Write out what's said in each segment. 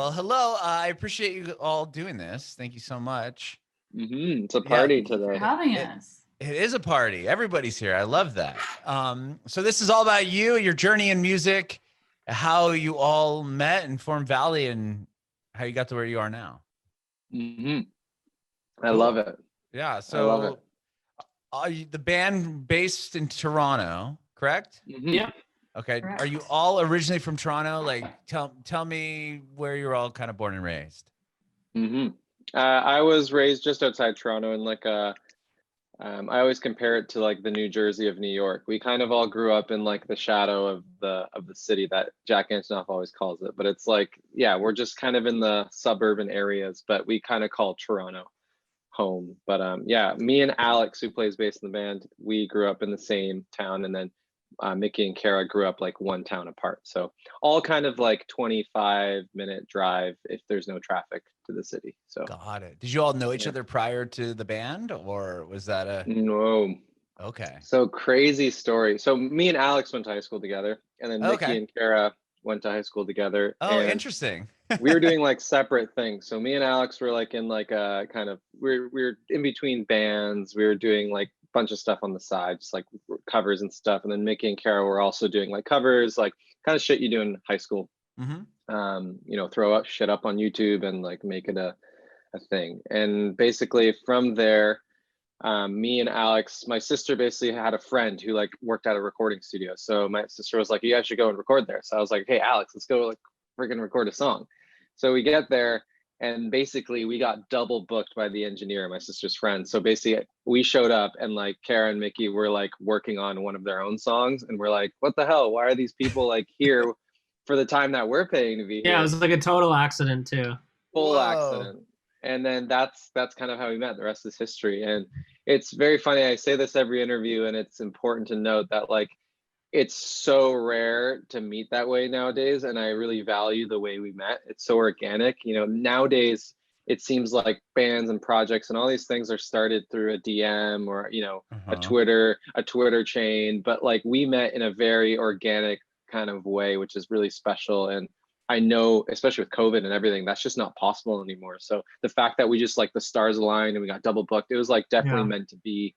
Well, hello. I appreciate you all doing this. Thank you so much. It's a Yeah, party Thank you for today. having it, us. it is a party. Everybody's here. I love that. So this is all about you, your journey in music, how you all met and formed Valley, and how you got to where you are now. hmm I love Cool. it. Yeah. I love it. So the band based in Toronto, correct? hmm Okay. Are you Correct. all originally from Toronto? Like, tell me where you're all kind of born and raised. hmm I was raised just outside Toronto in like I always compare it to like the New Jersey of New York. We kind of all grew up in like the shadow of the city that Jack Antonoff always calls it. But it's like, yeah, we're just kind of in the suburban areas, but we kind of call Toronto home. But yeah, me and Alex, who plays bass in the band, we grew up in the same town, and then Mickey and Karah grew up like one town apart. So all kind of like 25-minute drive if there's no traffic to the city. So Got it. Did you all know each yeah. other prior to the band, or was that a No. okay? So crazy story. So me and Alex went to high school together, and then Mickey Okay. and Karah went to high school together, Oh, and interesting. we were doing like separate things. So me and Alex were like in like a kind of we were in between bands. We were doing like a bunch of stuff on the side, just like covers and stuff. And then Mickey and Karah were also doing like covers, like kind of shit you do in high school. hmm Throw up shit up on YouTube and like make it a thing. And basically from there, me and Alex, my sister basically had a friend who like worked at a recording studio. So my sister was like, "You guys should go and record there." So I was like, "Hey, Alex, let's go like freaking record a song." So we get there, and basically we got double booked by the engineer, my sister's friend. So basically we showed up, and like Karah and Mickey were like working on one of their own songs, and we're like, "What the hell? Why are these people like here for the time that we're paying to be Yeah, it here?" was like a total accident too. Full Whoa. accident. And then that's kind of how we met. The rest is history. And it's very funny. I say this every interview, and it's important to note that like it's so rare to meet that way nowadays, and I really value the way we met. It's so organic. Nowadays it seems like bands and projects and all these things are started through a DM or a Uh-huh. Twitter chain, but like we met in a very organic kind of way, which is really special. And I know, especially with COVID and everything, that's just not possible anymore. So the fact that we just like the stars aligned and we got double booked, it was like definitely Yeah. meant to be.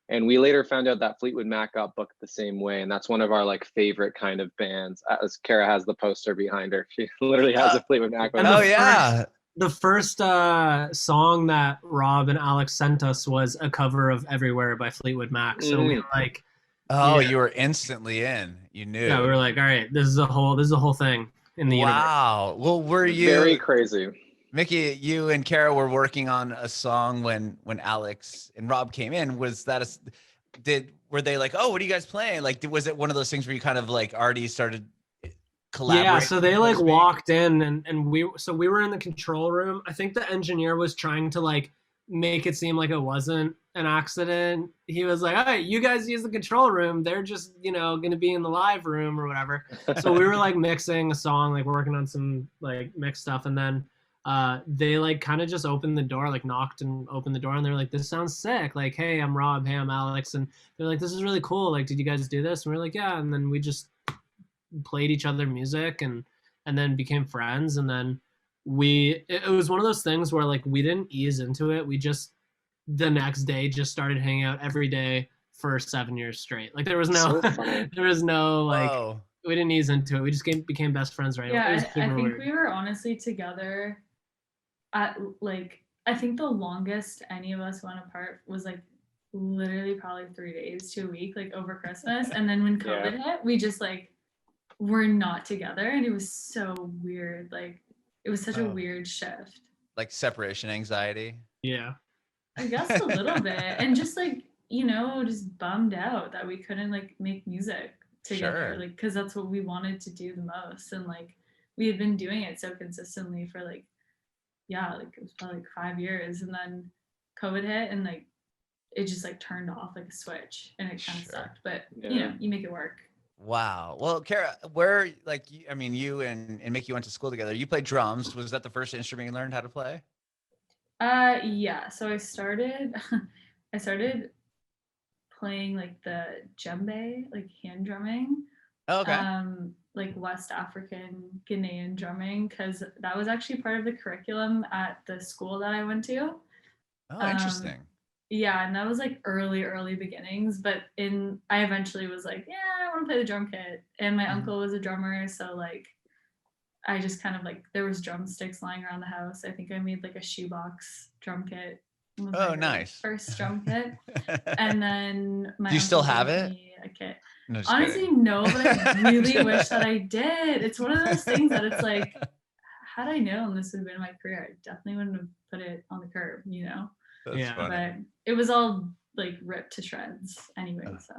And we later found out that Fleetwood Mac got booked the same way, and that's one of our like favorite kind of bands. As Karah has the poster behind her, she literally has Yeah. a Fleetwood Mac And Oh poster. yeah. the first song that Rob and Alex sent us was a cover of Everywhere by Fleetwood Mac. So we were like, Oh, yeah, you were instantly in. You yeah, we knew. were like, all right, this is a whole thing in the universe. Wow. Well, were Very you, crazy. Mickey? You and Karah were working on a song when Alex and Rob came in. Was that were they like, oh, what are you guys playing? Like, was it one of those things where you kind of like already started Yeah, collaborating, so they so to like speak? walked in and we were in the control room. I think the engineer was trying to like make it seem like it wasn't an accident. He was like, "All right, you guys use the control room. They're just, going to be in the live room or whatever." So we were like mixing a song, like working on some like mix stuff, and then they like kind of just opened the door, like knocked and opened the door, and they're like, "This sounds sick." Like, "Hey, I'm Rob. Hey, I'm Alex." And they're like, "This is really cool. Like, did you guys do this?" And we are like, "Yeah." And then we just played each other music and then became friends. And then it was one of those things where like we didn't ease into it. We just the next day just started hanging out every day for 7 years straight. Like there was no So funny. there was no like Whoa. we didn't ease into it. We just became best friends right away. It was Yeah, I super think weird. we were honestly together at like I think the longest any of us went apart was like literally probably 3 days to a week, like over Christmas. And then when COVID hit, we just like were not together, and it was so weird. Like it was such a Oh. weird shift. Like separation anxiety. Yeah. I guess a little bit, and just like just bummed out that we couldn't like make music together, Sure. like because that's what we wanted to do the most, and like we had been doing it so consistently for like like it was probably like 5 years, and then COVID hit, and like it just like turned off like a switch, and it kind of Sure. sucked. But Yeah. you make it work. Wow. Well, Karah, where like you and Mickey went to school together. You played drums. Was that the first instrument you learned how to play? Yeah. So I started, I started playing like the djembe, like hand drumming. Oh, okay. like West African Ghanaian drumming, because that was actually part of the curriculum at the school that I went to. Oh, interesting. Yeah, and that was like early beginnings, but I eventually was like, yeah, I want to play the drum kit. And my uncle was a drummer, so like I just kind of like, there was drumsticks lying around the house. I think I made like a shoebox drum kit. It was my Nice. first drum kit. And then my Do you still uncle have gave it? me a kit. No, just Honestly, kidding. no, but I really wish that I did. It's one of those things that it's like, had I known this would have been my career, I definitely wouldn't have put it on the curb, you know? That's Yeah. funny. But it was all like ripped to shreds anyway, so.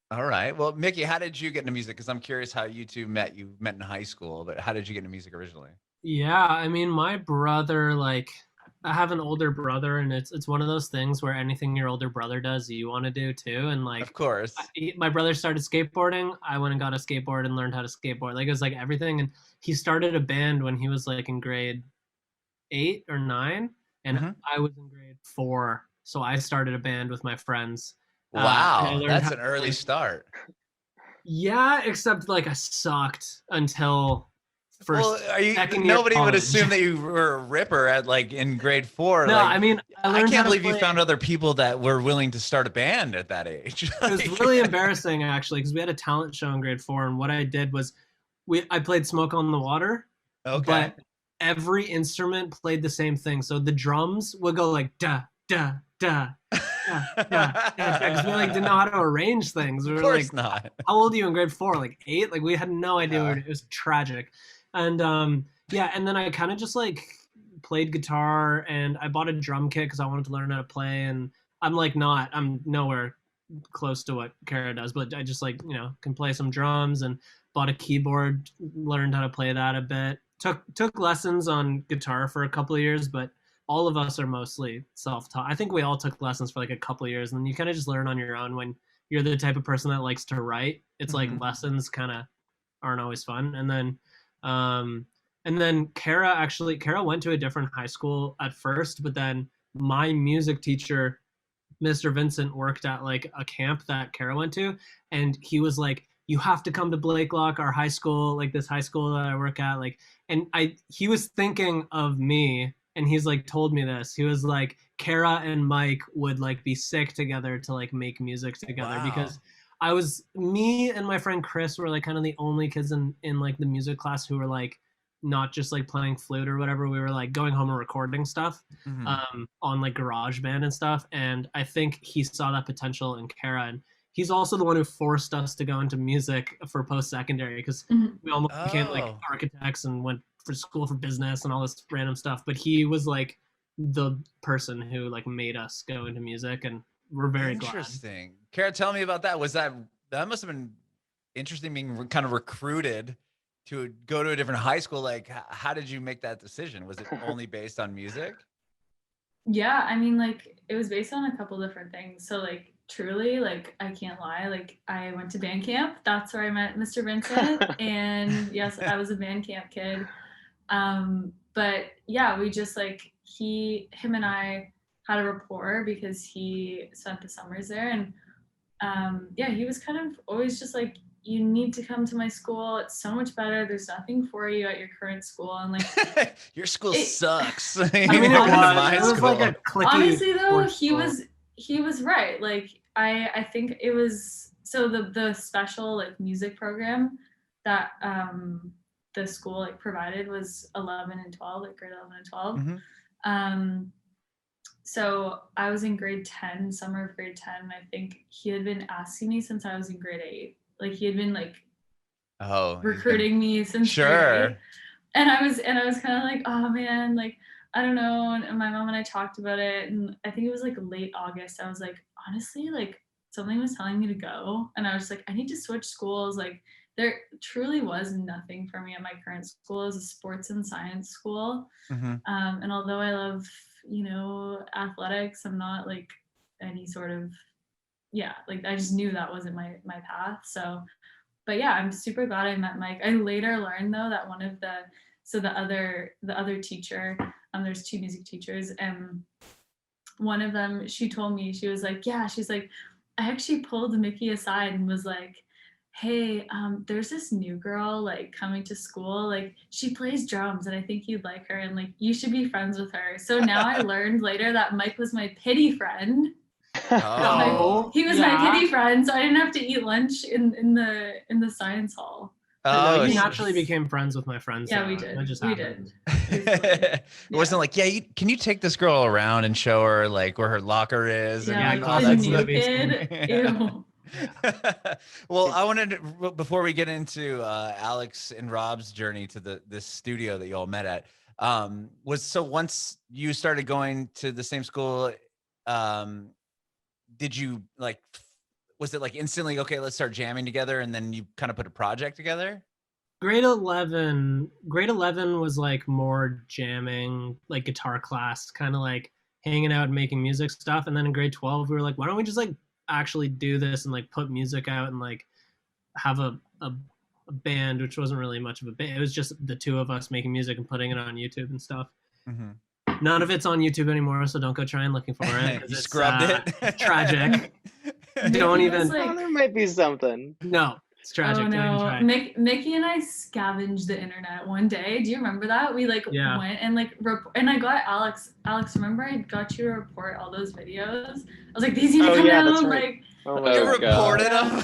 All right. Well, Mickey, how did you get into music? Because I'm curious how you two met. You met in high school, but how did you get into music originally? Yeah, I mean, my brother, like, I have an older brother, and it's one of those things where anything your older brother does, you want to do too. And like, Of course. my brother started skateboarding. I went and got a skateboard and learned how to skateboard. Like, it was like everything. And he started a band when he was like in grade 8 or 9, and I was in grade 4. So I started a band with my friends. Wow, that's an early start. Yeah, except like I sucked until first. Second year nobody would college. assume that you were a ripper at like in grade 4. No, like, I mean, I can't believe you found other people that were willing to start a band at that age. It was really embarrassing actually, because we had a talent show in grade 4, and what I did was I played Smoke on the Water. Okay. But every instrument played the same thing. So the drums would go like da da da. Because we like didn't know how to arrange things. We were Of course like, not. how old are you in grade 4? Like 8? Like we had no idea. It was tragic. And yeah, and then I kind of just like played guitar, and I bought a drum kit because I wanted to learn how to play. And I'm nowhere close to what Karah does, but I just like, can play some drums, and bought a keyboard, learned how to play that a bit. Took lessons on guitar for a couple of years, but all of us are mostly self-taught. I think we all took lessons for like a couple of years, and then you kind of just learn on your own. When you're the type of person that likes to write, it's like lessons kind of aren't always fun. And then Karah went to a different high school at first, but then my music teacher, Mr. Vincent, worked at like a camp that Karah went to, and he was like, you have to come to Blakelock, our high school, like this high school that I work at. Like, and he was thinking of me, and he's like told me this. He was like, Karah and Mike would like be sick together to like make music together. Wow. Because me and my friend Chris were like kind of the only kids in like the music class who were like not just like playing flute or whatever. We were like going home and recording stuff on like GarageBand and stuff. And I think he saw that potential in Karah, and he's also the one who forced us to go into music for post-secondary, because we almost became like architects and went for school for business and all this random stuff. But he was like the person who like made us go into music, and we're very interesting. Karah, tell me about that. That must have been interesting, being kind of recruited to go to a different high school. Like, how did you make that decision? Was it only based on music? Yeah, I mean, like it was based on a couple different things. So like, truly, like I can't lie, like I went to band camp. That's where I met Mr. Vincent. And yes, I was a band camp kid. But yeah, we just like him and I had a rapport because he spent the summers there. And yeah, he was kind of always just like, you need to come to my school. It's so much better. There's nothing for you at your current school. And like, your school sucks. I mean, it was like a clicky. Honestly though, he was right. Like I think it was, so the special like music program that the school like provided was 11 and 12, like grade 11 and 12. So I was in grade 10, summer of grade 10. I think he had been asking me since I was in grade 8. Like he had been like recruiting me since grade 8. And I was kind of like, oh man, like I don't know. And my mom and I talked about it, and I think it was like late August. I was like, honestly, like something was telling me to go, and I was like, I need to switch schools. Like there truly was nothing for me at my current school. It was a sports and science school. And although I love, athletics, I'm not like any sort of, like I just knew that wasn't my path. So, but yeah, I'm super glad I met Mike. I later learned though that one of the other teacher, there's 2 music teachers, and one of them, she told me, she was like, I actually pulled Mickey aside and was like, hey, there's this new girl like coming to school, like she plays drums and I think you'd like her and like you should be friends with her. So now I learned later that Mike was my pity friend. Oh. He was Yeah. my pity friend, so I didn't have to eat lunch in the science hall. No, Oh, you so- naturally became friends with my friends. Yeah, we That did. just We happened. did. it wasn't like, yeah, can you take this girl around and show her like where her locker is? Yeah, and like all the that new stuff? kid. Ew. Well, I wanted to, before we get into Alex and Rob's journey to this studio that you all met at, once you started going to the same school, did you like, was it like instantly, okay, let's start jamming together, and then you kind of put a project together? Grade 11 was like more jamming, like guitar class, kind of like hanging out and making music stuff. And then in grade 12 we were like, why don't we just like actually do this and like put music out and like have a band, which wasn't really much of a band. It was just the two of us making music and putting it on YouTube and stuff. Mm-hmm. None of it's on YouTube anymore, so don't go trying looking for it. You It's, scrubbed it. tragic. Don't Mickey was even. like- Oh, there might be something. No, it's tragic. Oh Don't even no, try. Mickey and I scavenged the internet one day. Do you remember that? We like Yeah. went and like and I got Alex. Remember I got you to report all those videos? I was like, these need to Oh, come yeah, out. that's right. Like Oh my You god. reported them.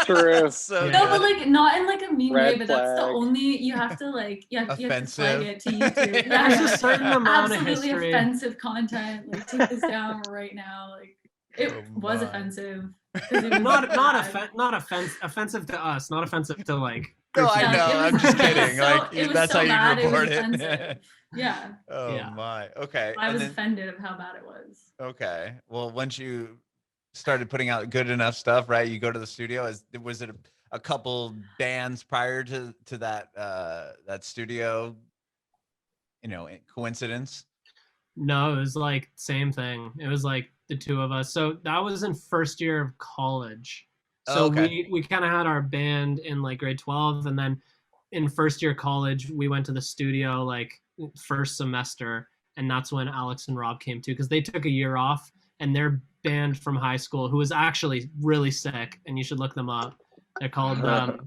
True. So Yeah. no, but good. like not in like a mean way. Red But that's the flag. only you have to like you have to flag Offensive. it to YouTube. There's a certain amount of absolutely history. offensive content. Like take this down right now. Like it Oh was my. offensive. 'Cause it was Offensive to us, not offensive to like. No, I Yeah, know. it I'm was- just it was kidding. so- Like it was that's so how bad, you it was report it. offensive. Yeah, Oh Yeah. my. Okay. I and was then- offended of how bad it was. Okay. Well, once you started putting out good enough stuff, right? You go to the studio. Was it a couple bands prior to that that studio? Coincidence. No, it was like same thing. It was like the two of us. So that was in first year of college. So Oh, okay. we kind of had our band in like grade 12, and then in first year college we went to the studio like first semester, and that's when Alex and Rob came too, because they took a year off, and their band from high school, who was actually really sick, and you should look them up. They're called what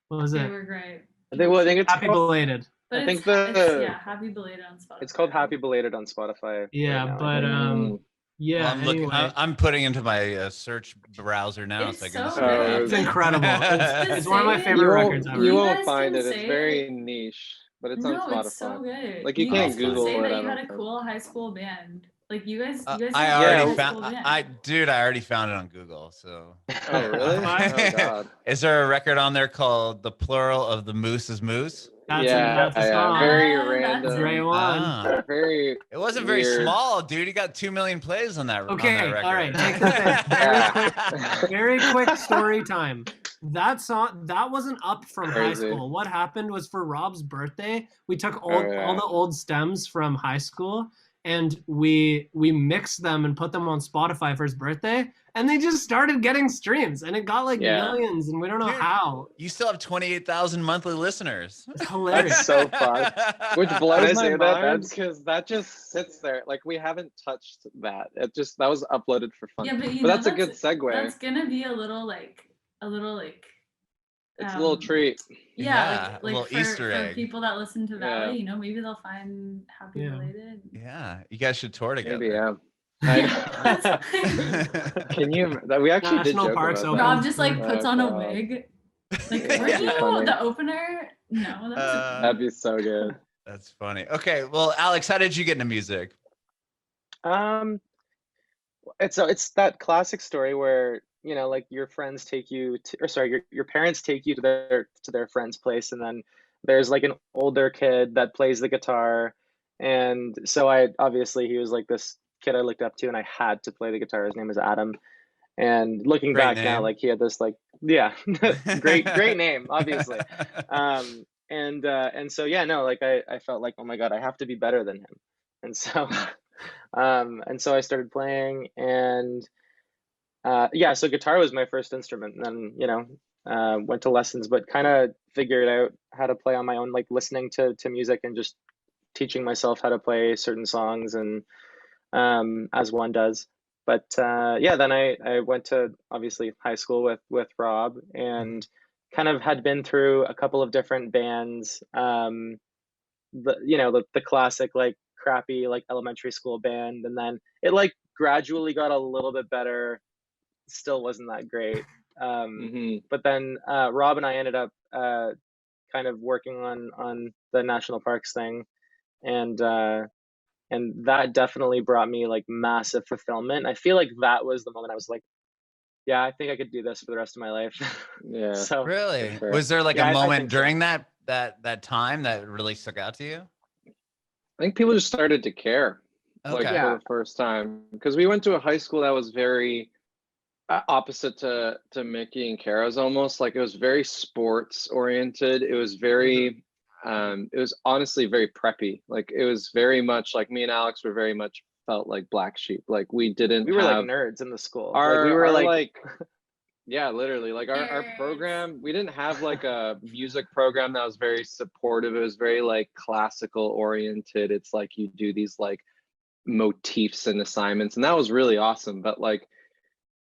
was They it? were great. I think it's Happy called, Belated. But I think Happy Belated on Spotify. it's called Happy Belated on Spotify. Yeah, right now, I but think. yeah. Well, I'm looking. Anyway. I'm putting into my search browser now, It's so I can so see what good. happens. It's incredible. It's one of my You favorite you records won't, ever. you You won't guys find can it. It's say- very niche, but it's on No, Spotify. it's so good. Like, you guys can't Google say it, that I you had don't a think. cool high school band. Like you guys. I had a already high found. school band. I already found it on Google. So. Oh really? Oh god. Is there a record on there called "The Plural of the Moose is Moose"? That's Yeah, a song. very That's random. Great one. Ah, Very. it wasn't very Weird. small, dude. He got 2 million plays on that. Okay, on that record. all right, take this in. Very quick story time. That song that wasn't up from high Crazy. school. What happened was for Rob's birthday, we took Oh, yeah. all the old stems from high school, and we mixed them and put them on Spotify for his birthday, and they just started getting streams, and it got like Yeah. millions, and we don't know Dude. how. You still have 28,000 monthly listeners. It's hilarious. That's so fun. Which When I blows my say that, mind that's because that just sits there. Like we haven't touched that. That was uploaded for fun. Yeah, but you But know that's a good segue. That's gonna be a little like. It's a little treat. Yeah, a like little for, Easter for egg. people that listen to Yeah. Valley, maybe they'll find Happy Yeah. Belated. Yeah, you guys should tour together. Maybe yeah. That's- Can you? That we actually did National joke Parks about open. that. Rob just like Oh, puts on a God. wig. Like, Yeah. were you Funny. the opener? No, that's That'd be so good. That's funny. Okay, well, Alex, how did you get into music? It's that classic story where like your friends take you to, or sorry, your parents take you to their friend's place, and then there's like an older kid that plays the guitar, and so he was like this kid I looked up to, and I had to play the guitar. His name is Adam, and looking Great back now, name. like he had this like great name, obviously. And so yeah, no, like I felt like, oh my god, I have to be better than him, and so I started playing, and so guitar was my first instrument, and then went to lessons, but kind of figured out how to play on my own, like listening to music and just teaching myself how to play certain songs, and as one does. But then I went to obviously high school with Rob, and kind of had been through a couple of different bands. The classic like crappy like elementary school band, and then it like gradually got a little bit better. Still wasn't that great. But then Rob and I ended up kind of working on the national parks thing, and that definitely brought me like massive fulfillment. I feel like that was the moment I was like, yeah, I think I could do this for the rest of my life. Yeah. So Really? sure. Was there like Yeah, a I moment think so. during that time that really stuck out to you? I think people just started to care, like Okay. Yeah. for the first time, because we went to a high school that was very opposite to Mickey and Karah's almost. Like it was very sports oriented. It was very it was honestly very preppy. Like it was very much like me and Alex were very much felt like black sheep. Like we didn't We were have like nerds in the school. our Like we were our, like yeah, literally like our Nerds. program, we didn't have like a music program that was very supportive. It was very like classical oriented. It's like you do these like motifs and assignments, and that was really awesome. But like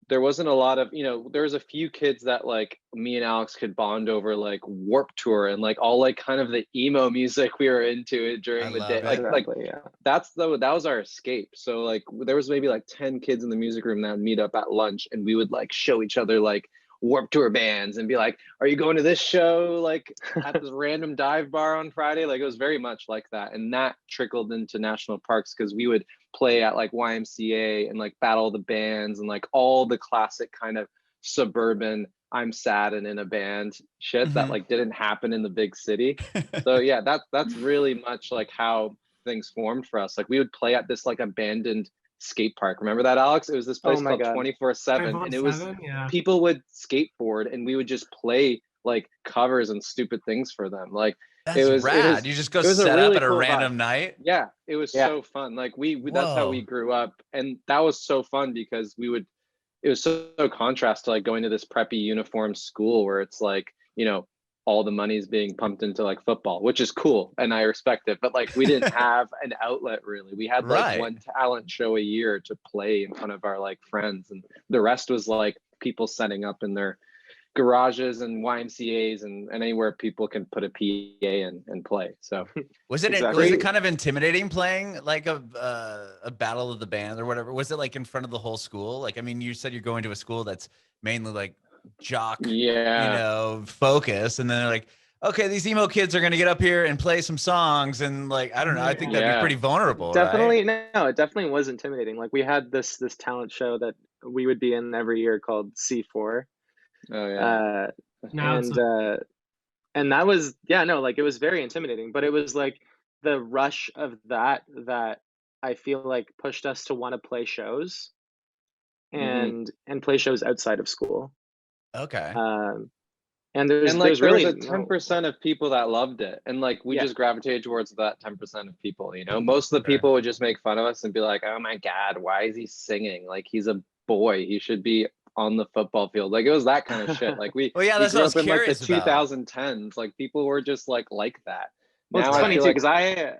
there wasn't a lot of, there was a few kids that like me and Alex could bond over, like Warped Tour and like all like kind of the emo music we were into during the love day. it. Like exactly, yeah. that was our escape. So like there was maybe like 10 kids in the music room that would meet up at lunch, and we would like show each other like Warped Tour bands and be like, are you going to this show like at this random dive bar on Friday? Like it was very much like that. And that trickled into national parks because we would play at like YMCA and like battle the bands and like all the classic kind of suburban I'm sad and in a band shit that like didn't happen in the big city. So yeah, that's really much like how things formed for us. Like we would play at this like abandoned skate park. Remember that, Alex? It was this place Oh my called God. 24/7, and it was 24/7, yeah. people would skateboard and we would just play like covers and stupid things for them. Like That's it was rad. You just go it was a set really up at a cool random vibe. night. Yeah, it was Yeah. so fun. Like we that's how we Whoa. grew up, and that was so fun because it was so contrast to like going to this preppy uniform school where it's like, all the money's being pumped into like football, which is cool and I respect it, but like we didn't have an outlet really. We had like Right. one talent show a year to play in front of our like friends, and the rest was like people setting up in their garages and YMCA's and anywhere people can put a PA and play. So Was it Exactly. was it kind of intimidating playing like a battle of the band or whatever? Was it like in front of the whole school? Like, I mean, you said you're going to a school that's mainly like jock, yeah, focus, and then they're like, okay, these emo kids are gonna get up here and play some songs, and like, I don't know, I think that'd be Yeah. pretty vulnerable, Definitely, right? no, it definitely was intimidating. Like we had this talent show that we would be in every year called C4. oh yeah. Now it's And that was, yeah, no, like it was very intimidating, but it was like the rush of that I feel like pushed us to want to play shows and play shows outside of school. Okay. And there's And like there really was a 10% of people that loved it, and like we Yeah. just gravitated towards that 10% of people. Most of the people would just make fun of us and be like, oh my God, why is he singing? Like he's a boy, he should be on the football field. Like it was that kind of shit. Like we Well, yeah, we that's grew what I up was in like the curious about. 2010s. Like people were just like that. Well, Now it's I funny feel too, like because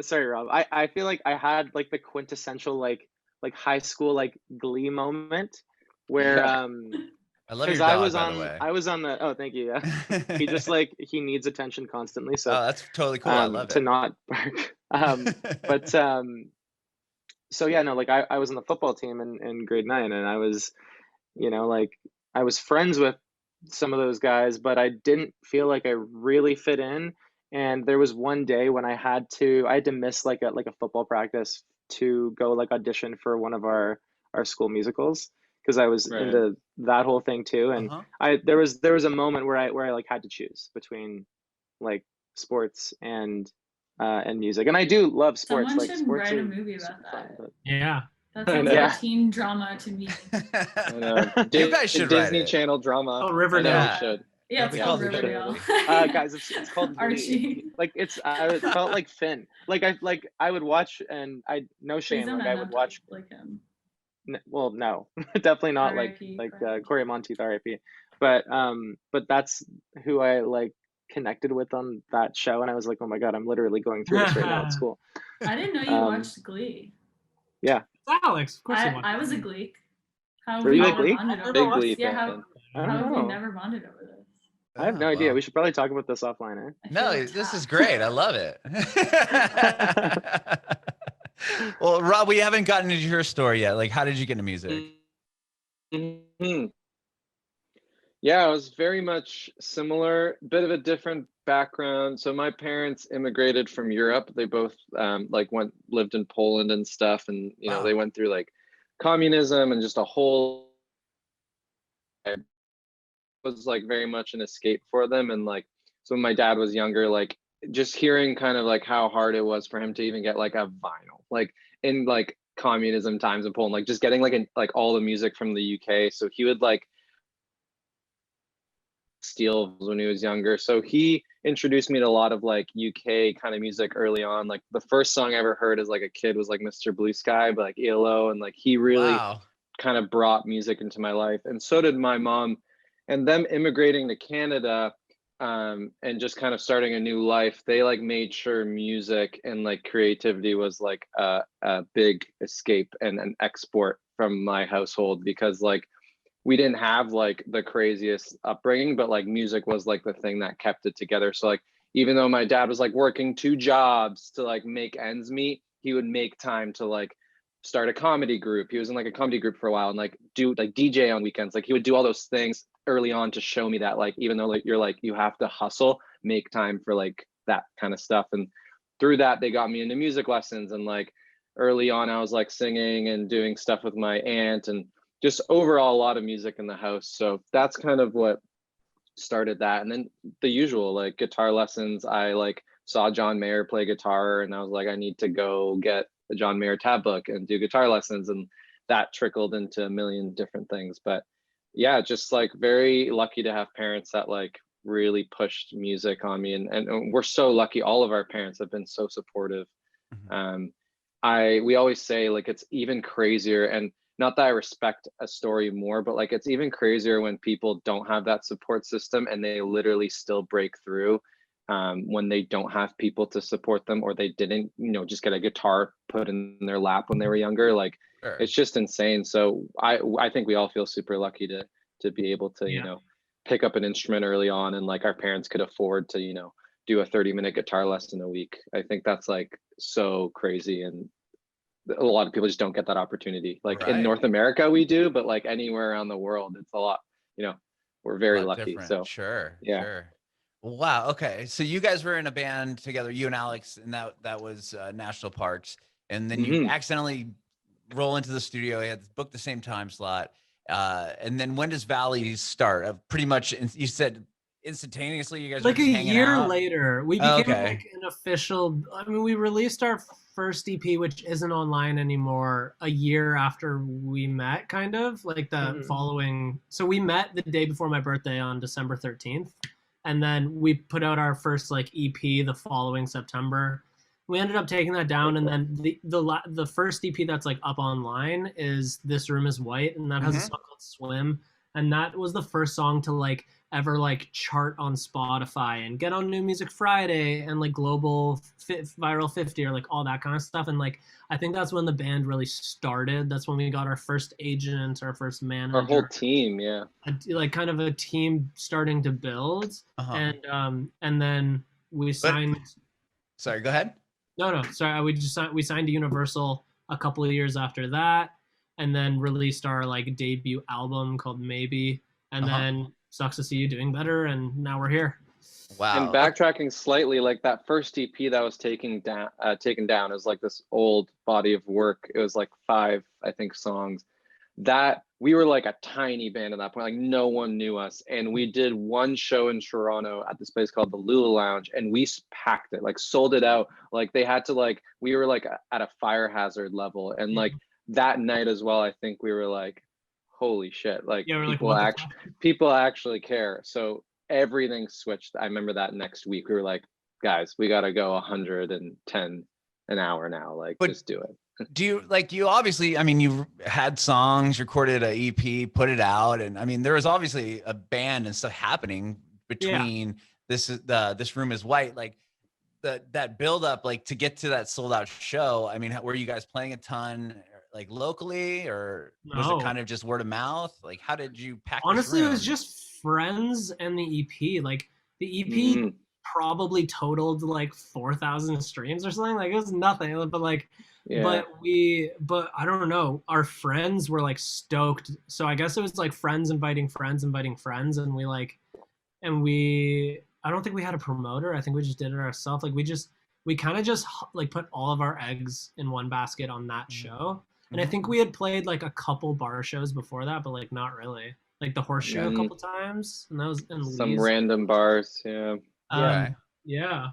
sorry, Rob, I feel like I had like the quintessential like high school like glee moment where Yeah. I love your because dog, by the way. I was on the, oh, thank you, yeah. He just like he needs attention constantly, so Oh, that's totally cool. I love to it. not bark. But so yeah, no, like I was on the football team in grade 9, and I was, like I was friends with some of those guys, but I didn't feel like I really fit in. And there was one day when I had to miss like a football practice to go like audition for one of our school musicals because I was Right. into that whole thing too. And there was a moment where I like had to choose between like sports and music, and I do love sports. Someone like should sports write a are movie super about fun, that. but yeah. That sounds Yeah. like a teen drama to me. I know. You guys should write Disney it. Channel drama. Oh, I know Riverdale. we Yeah. should. Yeah, it's Yeah, called we should. Riverdale. guys, it's called Glee. Archie. Like it felt like Finn. Like I would watch, and I no Please shame. don't Like I end would up watch. like him. Well, no, definitely not like R.I.P. Corey Monteith, R.I.P. But that's who I like connected with on that show, and I was like, oh my God, I'm literally going through this right now at school. I didn't know you watched Glee. Yeah. Alex, of course you want. I was a Gleek. How have Were we you a never Gleek? bonded over Big this? Glee Yeah, fan. how I have don't we know. never bonded over this? I have Oh, no idea. well. We should probably talk about this offline, I feel No, this is attacked. great. I love it. Well, Rob, we haven't gotten into your story yet. Like, how did you get into music? eh? Yeah, it was very much similar, bit of a different background. So my parents immigrated from Europe. They both like lived in Poland and stuff, and you know Wow. they went through like communism and just a whole, it was like very much an escape for them. And like, so when my dad was younger, like just hearing kind of like how hard it was for him to even get like a vinyl, like in like communism times in Poland, like just getting like all the music from the UK. So he would like steal when he was younger. So he introduced me to a lot of like UK kind of music early on. Like the first song I ever heard as like a kid was like Mr. Blue Sky by like ELO, and like he really Wow. kind of brought music into my life. And so did my mom. And them immigrating to Canada and just kind of starting a new life, they like made sure music and like creativity was like a big escape and an export from my household, because like we didn't have like the craziest upbringing, but like music was like the thing that kept it together. So like even though my dad was like working 2 jobs to like make ends meet, he would make time to like start a comedy group. He was in like a comedy group for a while and like do like DJ on weekends. Like he would do all those things early on to show me that like even though like you're like you have to hustle, make time for like that kind of stuff. And through that they got me into music lessons, and like early on I was like singing and doing stuff with my aunt, and just overall a lot of music in the house. So that's kind of what started that. And then the usual like guitar lessons, I like saw John Mayer play guitar and I was like, I need to go get a John Mayer tab book and do guitar lessons, and that trickled into a million different things. But yeah, just like very lucky to have parents that like really pushed music on me, and we're so lucky. All of our parents have been so supportive. Mhm. We always say like it's even crazier, and not that I respect a story more, but like it's even crazier when people don't have that support system and they literally still break through when they don't have people to support them, or they didn't, you know, just get a guitar put in their lap when they were younger. Like Sure. it's just insane. So I think we all feel super lucky to be able to, you Yeah. know, pick up an instrument early on, and like our parents could afford to, you know, do a 30-minute guitar lesson a week. I think that's like so crazy, and a lot of people just don't get that opportunity. Like in Right. North America we do, but like anywhere around the world it's a lot, you know, we're A very lot lucky. different. So Sure. yeah. Sure. Wow. Okay. So you guys were in a band together, you and Alex, and that was National Parks, and then you Hmm. accidentally roll into the studio. You had to book the same time slot, and then when does Valley start? Pretty much, you said instantaneously. You guys were Like a just hanging year out. later, we Oh, became okay. like an official. I mean, we released our first EP, which isn't online anymore, a year after we met, kind of like the Mhm. following. So we met the day before my birthday on December 13th, and then we put out our first like EP the following September. We ended up taking that down, and then the first EP that's like up online is "This Room Is White," and that has a Mhm. song called "Swim," and that was the first song to like ever like chart on Spotify and get on New Music Friday and like global viral 50 or like all that kind of stuff. And like I think that's when the band really started. That's when we got our first agent, our first Our whole manager, team, yeah. like kind of a team starting to build. Uh-huh. And then we But signed. sorry, go ahead. No, sorry. We signed to Universal a couple of years after that, and then released our like debut album called Maybe, and Uh-huh. then Sucks to See You Doing Better, and now we're here. And Wow. backtracking slightly, like that first EP that was taken down is like this old body of work. It was like 5, I think, songs. That we were like a tiny band at that point, like no one knew us, and we did one show in Toronto at this place called the Lula Lounge, and we packed it, like sold it out. Like they had to like, we were like at a fire hazard level, and like that night as well, I think we were like, holy shit, like Yeah, we're like, what the fuck? people actually care. So everything switched. I remember that next week we were like, guys, we got to go 110 an hour now, like But just do it. do you obviously, I mean, you had songs, recorded a EP, put it out, and I mean there was obviously a band and stuff happening between This Room Is White, like that build up, like to get to that sold out show. I mean, were you guys playing a ton like locally, or was it No. kind of just word of mouth? Like how did you pack this Honestly, it was room? just Friends and the EP. Like the EP Mhm. probably totaled like 4,000 streams or something. Like it was nothing. But like, Yeah. but I don't know. Our friends were like stoked. So I guess it was like friends inviting friends, and we I don't think we had a promoter. I think we just did it ourselves. Like we kind of just like put all of our eggs in one basket on that show. And I think we had played like a couple bar shows before that, but like not really. Like the horse show a Mhm. couple times, and that was in Some Lee's. random bars. Yeah. Okay. Yeah.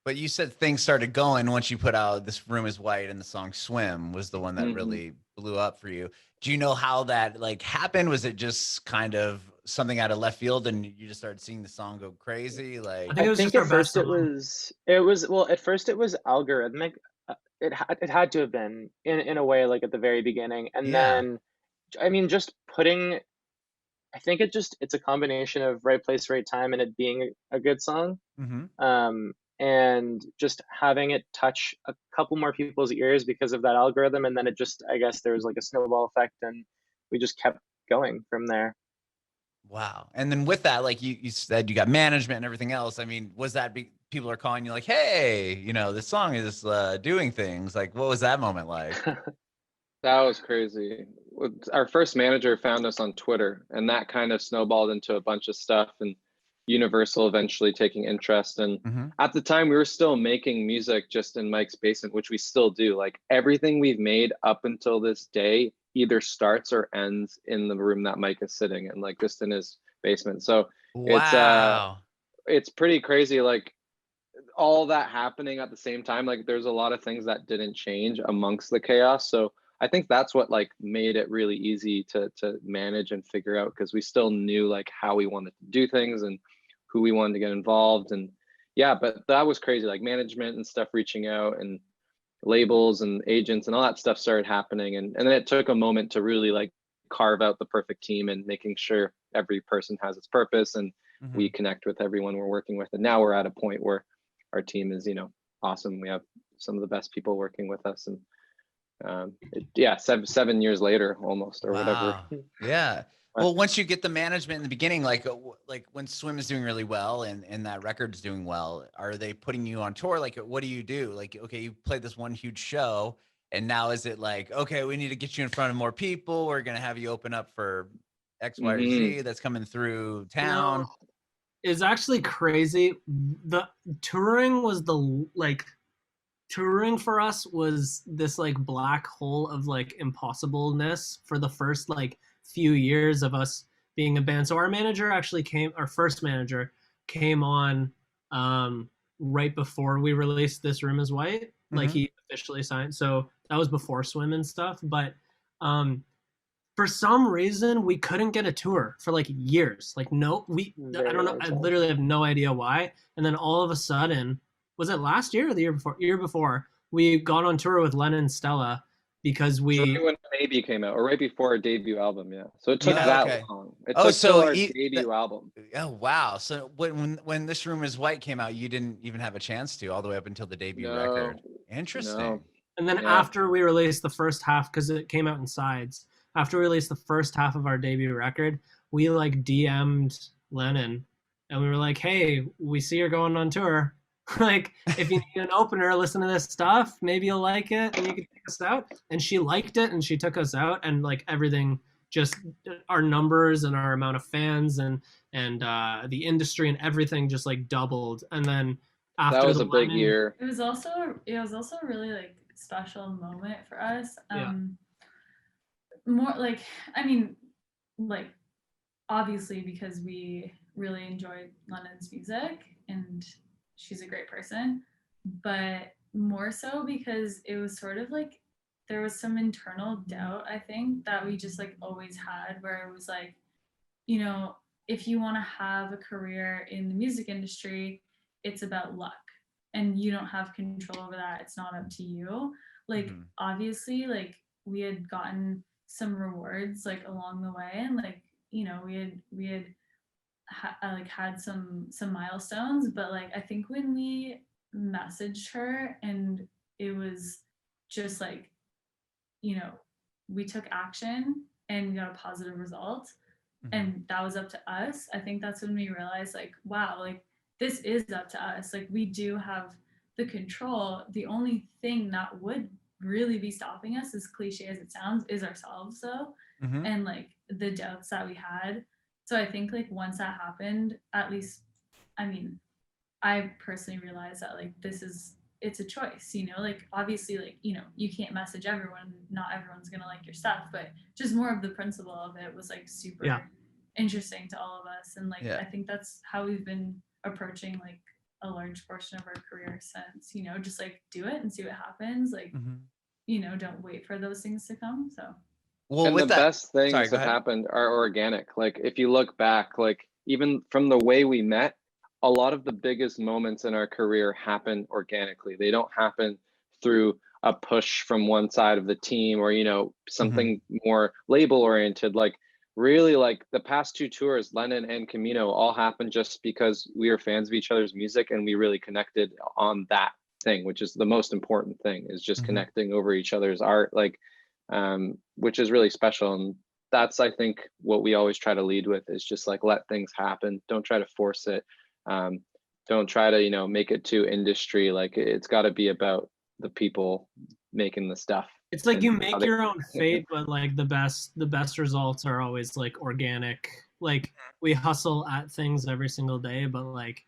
But you said things started going once you put out This Room Is White, and the song Swim was the one that Mhm. really blew up for you. Do you know how that like happened? Was it just kind of something out of left field and you just started seeing the song go crazy? Like, I think it I was think just our at best first it song. was well, at first it was algorithmic. It had to have been in a way, like at the very beginning, and yeah. then I mean just putting. I think it's a combination of right place, right time, and it being a good song. Mm-hmm. And just having it touch a couple more people's ears because of that algorithm, and then it just, I guess there was like a snowball effect, and we just kept going from there. Wow. And then with that, like you said, you got management and everything else. I mean, was that people are calling you like, hey, this song is doing things. Like, what was that moment like? That was crazy. Our first manager found us on Twitter, and that kind of snowballed into a bunch of stuff, and Universal eventually taking interest. And Mm-hmm. at the time, we were still making music just in Mike's basement, which we still do. Like everything we've made up until this day either starts or ends in the room that Mike is sitting in, like just in his basement. So Wow. it's pretty crazy. Like all that happening at the same time, like there's a lot of things that didn't change amongst the chaos. So I think that's what like made it really easy to manage and figure out, because we still knew like how we wanted to do things and who we wanted to get involved. And yeah, but that was crazy, like management and stuff reaching out, and labels and agents and all that stuff started happening. And then it took a moment to really like carve out the perfect team and making sure every person has its purpose, and Mm-hmm. we connect with everyone we're working with. And now we're at a point where our team is, awesome. We have some of the best people working with us. And yeah, 7 years later almost, or whatever. Wow. Yeah. Well, once you get the management in the beginning, like when Swim is doing really well and that record's doing well, are they putting you on tour? Like, what do you do? Like, okay, you played this one huge show, and now is it like, okay, we need to get you in front of more people. We're going to have you open up for X, Y, or Mhm. Z that's coming through town. No, it's actually crazy. The touring was touring for us was this like black hole of like impossibleness for the first like few years of us being a band. So our first manager came on right before we released This Room Is White. Like Mhm. he officially signed. So that was before Swim and stuff. But for some reason we couldn't get a tour for like years. Like no, I Very don't know. long I time. literally have no idea why. And then all of a sudden, was it last year or the year before? Year before, we got on tour with Lennon and Stella because It's right we when Baby came out, or right before our debut album. Yeah, so it took yeah. that Okay. long. It Oh, took till so our debut album. oh wow. So when This Room Is White came out, you didn't even have a chance to all the way up until the debut record. No, Interesting. no. And then Yeah. after we released the first half, because it came out in sides, after we released the first half of our debut record, we like DM'd Lennon and we were like, hey, we see you're going on tour. Like, if you need an opener, listen to this stuff. Maybe you'll like it and you can take us out. And she liked it and she took us out, and like everything, just our numbers and our amount of fans and the industry and everything just like doubled. And then after That was the a big Lennon, year. It was also a really like special moment for us. Yeah. More like, I mean, like obviously because we really enjoyed Lennon's music and she's a great person, but more so because it was sort of like there was some internal doubt, I think, that we just like always had, where it was like, if you want to have a career in the music industry, it's about luck and you don't have control over that. It's not up to you. Like, Mhm. obviously, like we had gotten some rewards like along the way, and like, we had like had some milestones, but like I think when we messaged her and it was just like, we took action and got a positive result, and that was up to us. I think that's when we realized like, wow, like this is up to us. Like we do have the control. The only thing that would really be stopping us, as cliche as it sounds, is ourselves though. Mhm. And like the doubts that we had. So I think like once that happened, at least, I mean, I personally realized that like it's a choice, you know, like obviously like, you know, you can't message everyone, not everyone's gonna like your stuff, but just more of the principle of it was like super interesting to all of us. And like Yeah. I think that's how we've been approaching like a large portion of our career since, you know, just like do it and see what happens. Like, Mhm. you know, don't wait for those things to come. So Well, And the with that, best sorry, things go have ahead. happened are organic. Like if you look back, like even from the way we met, a lot of the biggest moments in our career happen organically. They don't happen through a push from one side of the team or, you know, something more label oriented. Like really like the past two tours, Lennon and Camino, all happened just because we were fans of each other's music and we really connected on that thing, which is the most important thing, is just Mhm. connecting over each other's art. Like which is really special. And that's, I think, what we always try to lead with is just like let things happen. Don't try to force it. Um, don't try to, you know, make it too industry. Like it's got to be about the people making the stuff. It's like and you how make they- your own fate, but like the best results are always like organic. Like we hustle at things every single day, but like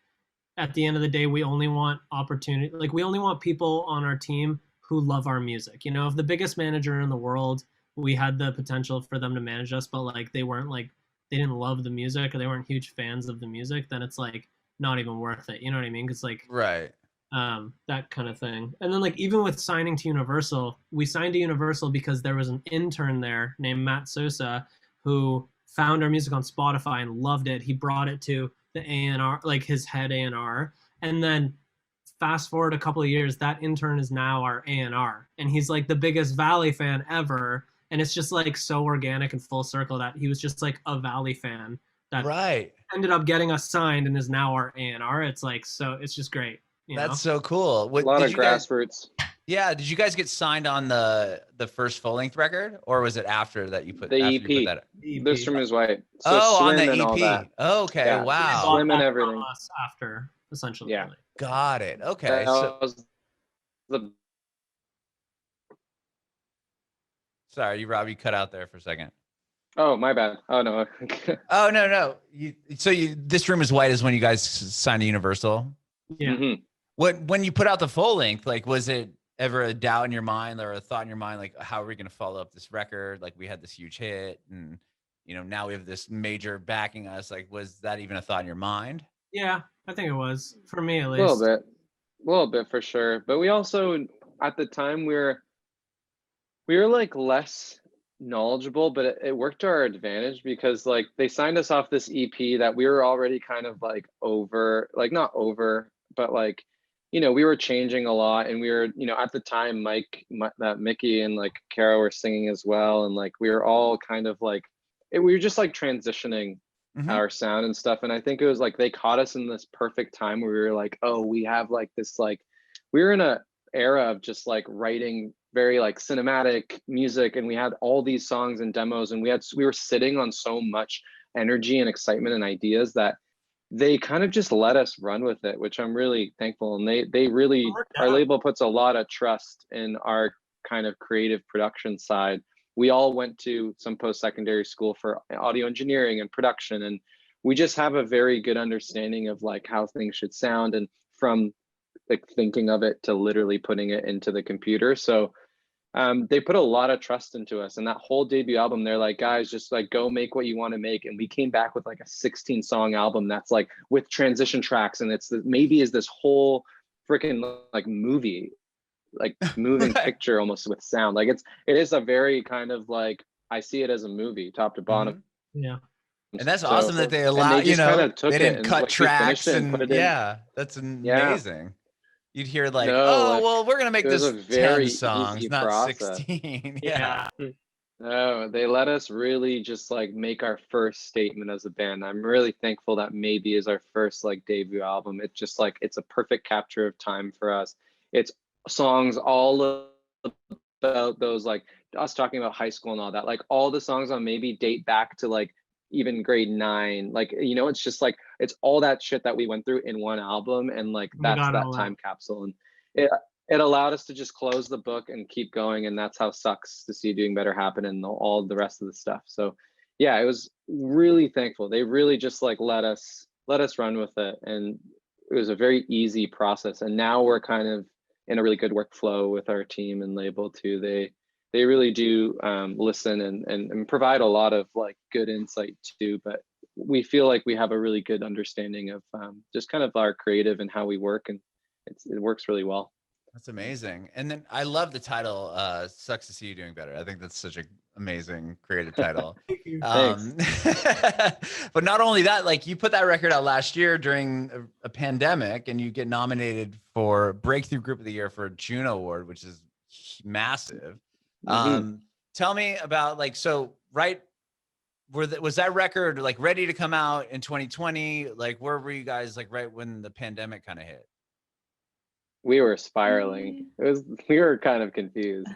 at the end of the day, we only want opportunity. Like we only want people on our team who love our music. You know, if the biggest manager in the world, we had the potential for them to manage us, but like they weren't like they didn't love the music or they weren't huge fans of the music, then it's like not even worth it. You know what I mean? Because like Right. that kind of thing. And then like even with signing to Universal, we signed to Universal because there was an intern there named Matt Sosa who found our music on Spotify and loved it. He brought it to the A&R, like his head A&R, and then fast forward a couple of years, that intern is now our A&R, and he's like the biggest Valley fan ever. And it's just like so organic and full circle that he was just like a Valley fan that Right. ended up getting us signed and is now our A&R. It's like so it's just great. You know? That's so cool. a What lot did of you guys? grassroots. Yeah, did you guys get signed on the first full length record, or was it after that you put The after you put EP, that? This Room Is White. So Oh, on the Swim and all that. EP. Okay, Yeah. They wow. bought Swim and that everything. from us after, essentially. Yeah. Like, Got it. Okay. That So was the sorry, you Rob, you cut out there for a second. oh my bad. Oh no. Oh no. This Room Is White is when you guys signed to Universal. yeah. Mhm. When you put out the full length, like was it ever a doubt in your mind or a thought in your mind, like how are we gonna follow up this record? Like we had this huge hit and you know, now we have this major backing us. Like, was that even a thought in your mind? Yeah, I think it was. For me at A least. little bit for sure. But we also at the time we were like less knowledgeable, but it worked to our advantage because like they signed us off this EP that we were already kind of like over, like not over, but like, you know, we were changing a lot and we were, you know, at the time, Mickey and like Karah were singing as well. And like, we were all kind of like, we were just like transitioning Mhm. our sound and stuff. And I think it was like, they caught us in this perfect time where we were like, oh, we have like this, like, we were in a era of just like writing very like cinematic music and we had all these songs and demos and we were sitting on so much energy and excitement and ideas that they kind of just let us run with it, which I'm really thankful. And they really, worked our out. label puts a lot of trust in our kind of creative production side. We all went to some post-secondary school for audio engineering and production, and we just have a very good understanding of like how things should sound, and from like thinking of it to literally putting it into the computer. So they put a lot of trust into us, and that whole debut album, they're like, guys, just like go make what you want to make. And we came back with like a 16 song album that's like with transition tracks, and it's maybe is this whole freaking like movie, like moving Right. picture almost with sound. Like it is a very kind of like, I see it as a movie top to bottom. Mhm. Yeah. And that's So- awesome that they and allow, they you just kind know, of took they it didn't and cut like we finished tracks it and put and it in. yeah, that's amazing. You'd hear like, No, oh, like, well, we're going to make it was this a 10 very songs, easy not process. 16. Yeah. No, they let us really just like make our first statement as a band. I'm really thankful that Maybe is our first like debut album. It's just like it's a perfect capture of time for us. It's songs all about those like us talking about high school and all that. Like all the songs on Maybe date back to like even grade 9. Like, you know, it's just like, it's all that shit that we went through in one album, and like We that's got that all time capsule, and it allowed us to just close the book and keep going, and that's how Sucks to See You Doing Better happened, and all the rest of the stuff. So yeah, I was really thankful. They really just like let us run with it, and it was a very easy process. And now we're kind of in a really good workflow with our team and label too. They really do listen and provide a lot of like good insight too. But we feel like we have a really good understanding of just kind of our creative and how we work, and it works really well. That's amazing. And then I love the title, Sucks to See You Doing Better. I think that's such an amazing creative title. But not only that, like you put that record out last year during a pandemic, and you get nominated for Breakthrough Group of the Year for a JUNO Award, which is massive. Tell me about like, so was that record like ready to come out in 2020? Like where were you guys like right when the pandemic kind of hit? We were spiraling. We were kind of confused.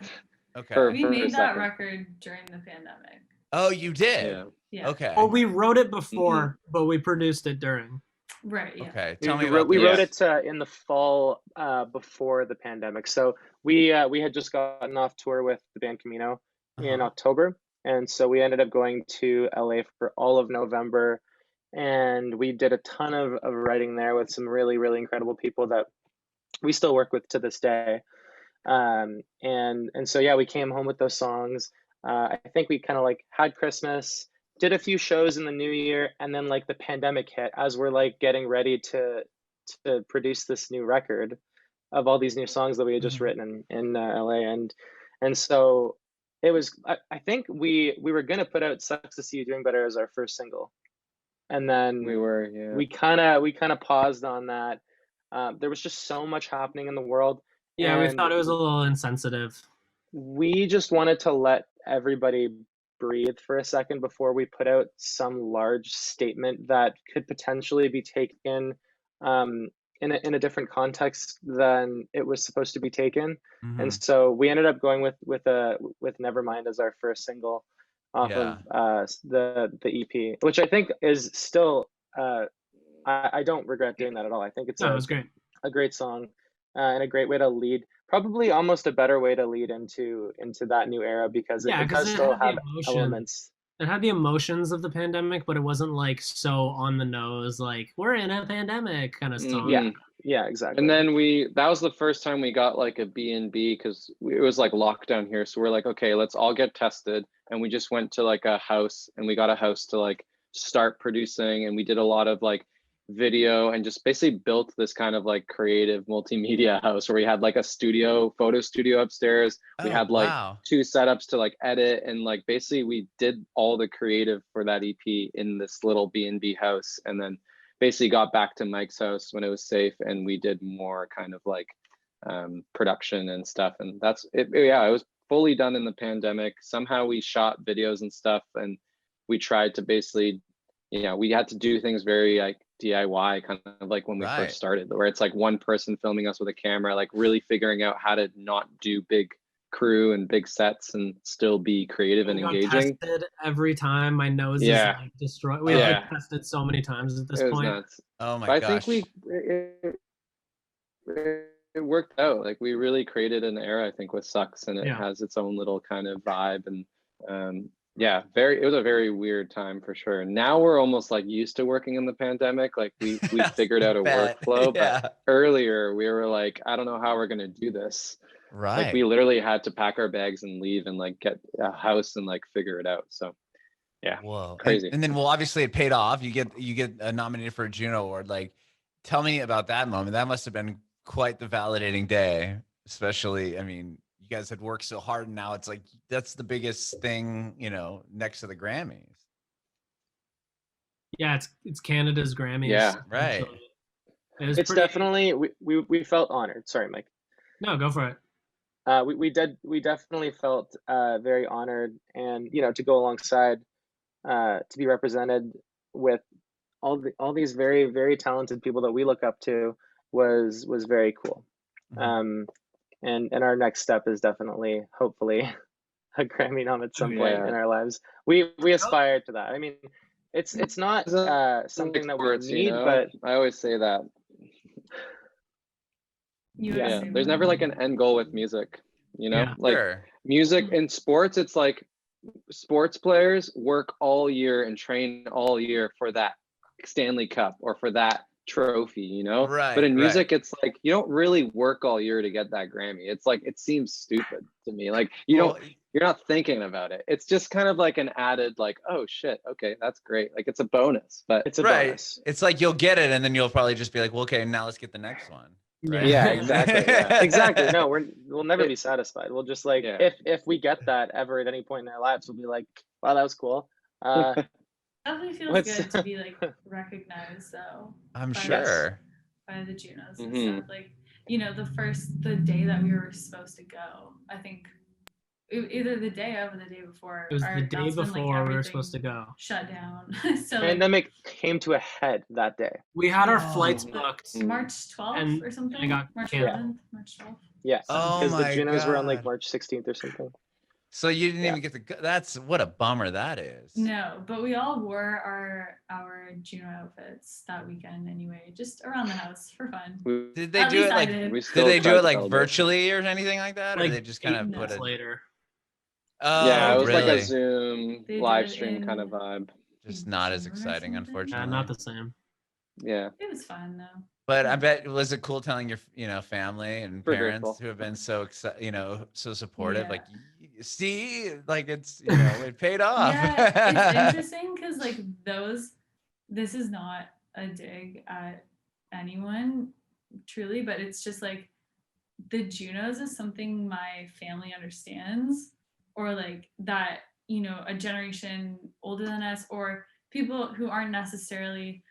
Okay. We made that record during the pandemic. Oh, you did? Yeah. Okay. Well, we wrote it before, but we produced it during. Right. Yeah. Okay. We Tell me about we wrote this. it in the fall before the pandemic. So we had just gotten off tour with the band Camino in October, and so we ended up going to LA for all of November, and we did a ton of writing there with some really, really incredible people that we still work with to this day. And so yeah, we came home with those songs. I think we kind of like had Christmas, did a few shows in the new year, and then like the pandemic hit as we're like getting ready to produce this new record of all these new songs that we had just written in LA. And so it was, I think we were gonna put out Sucks to See You Doing Better as our first single, and then we kind of paused on that. There was just so much happening in the world. Yeah, we thought it was a little insensitive. We just wanted to let everybody breathe for a second before we put out some large statement that could potentially be taken in a different context than it was supposed to be taken. And so we ended up going with Nevermind as our first single off of the EP, which I think is still I don't regret doing that at all. I think it's it was great. A great song and a great way to lead, probably almost a better way to lead into that new era, because it does still have elements. It had the emotions of the pandemic, but it wasn't like so on the nose, like we're in a pandemic kind of song. Yeah, exactly. And then that was the first time we got like a B&B, because it was like lockdown here. So we're like, okay, let's all get tested. And we just went to like a house, and we got a house to like start producing. And we did a lot of like video and just basically built this kind of like creative multimedia house where we had like a photo studio upstairs. We had like 2 setups to like edit, and like basically we did all the creative for that EP in this little B&B house, and then basically got back to Mike's house when it was safe, and we did more kind of like production and stuff. And that's it. Yeah, it was fully done in the pandemic. Somehow we shot videos and stuff, and we tried to basically, you know, we had to do things very like DIY, kind of like when we first started, where it's like one person filming us with a camera, like really figuring out how to not do big crew and big sets and still be creative and engaging. Tested every time. My nose is like destroyed. We have tested so many times at this point. Nuts. Oh my gosh! I think it worked out. Like we really created an era, I think, with Sucks, and it has its own little kind of vibe. And yeah, it was a very weird time for sure. Now we're almost like used to working in the pandemic. Like we figured out a workflow, but earlier we were like, I don't know how we're gonna do this. Like we literally had to pack our bags and leave and like get a house and like figure it out. So yeah, crazy. And then, well, obviously it paid off. You get nominated for a JUNO Award. Like, tell me about that moment. That must have been quite the validating day, especially, I mean, you guys had worked so hard, and now it's like that's the biggest thing, you know, next to the Grammys. Yeah, it's Canada's Grammys. Yeah, right. It's definitely we felt honored. Sorry, Mike. No, go for it. We definitely felt very honored, and you know, to go alongside, to be represented with all these very, very talented people that we look up to was very cool. And our next step is definitely, hopefully, a Grammy nom at some point in our lives. We aspire to that. I mean, it's not It's like something that we sports, need, you know? but I always say that. You Yeah. Yeah, say there's what? never like an end goal with music, you know? Yeah. Like Sure. music in sports, it's like sports players work all year and train all year for that Stanley Cup or for that trophy, you know? But Right, in right. music, it's like you don't really work all year to get that Grammy. It's like it seems stupid to me. Like you Well, don't, you're not thinking about it. It's just kind of like an added, like, oh shit, okay, that's great. Like it's a bonus, but it's a right. bonus. It's like you'll get it, and then you'll probably just be like, well, okay, now let's get the next one. Right? yeah, exactly. Yeah. Exactly. No, we'll never It- be satisfied. We'll just like Yeah. if we get that ever at any point in our lives, we'll be like, wow, that was cool. Definitely feels What's- good to be like recognized though I'm By sure. by the Junos and Mhm. stuff. Like, you know, the day that we were supposed to go, I think either the day of or the day before. It was the day that's when, like, before we were supposed to everything go. shut down. So like, Pandemic came to a head that day. We had our Yeah. flights Mhm. booked. March 12th And or something. it got March canceled. 11th, March 12th. Yeah, Oh because the my Junos were on like God. March 16th or something. So you didn't Yeah. even get the. That's what a bummer that is. No, but we all wore our Juno outfits that weekend anyway, just around the house for fun. we, Did they At do least it I like? did. we Did still they do tried it to like celebrate. virtually or anything like that, or Like they just kind 8 of put minutes it? later. Oh, Yeah, it was really? like a Zoom They did live it stream kind of in- vibe. Just not as December or exciting, something? unfortunately. Not the same. Yeah, It was fun though. But I bet was it cool telling your family and Super parents grateful. who have been so so supportive. Yeah. Like, see, like it's it paid off. Yeah, it's interesting because like this is not a dig at anyone truly, but it's just like the Junos is something my family understands, or like that, you know, a generation older than us or people who aren't necessarily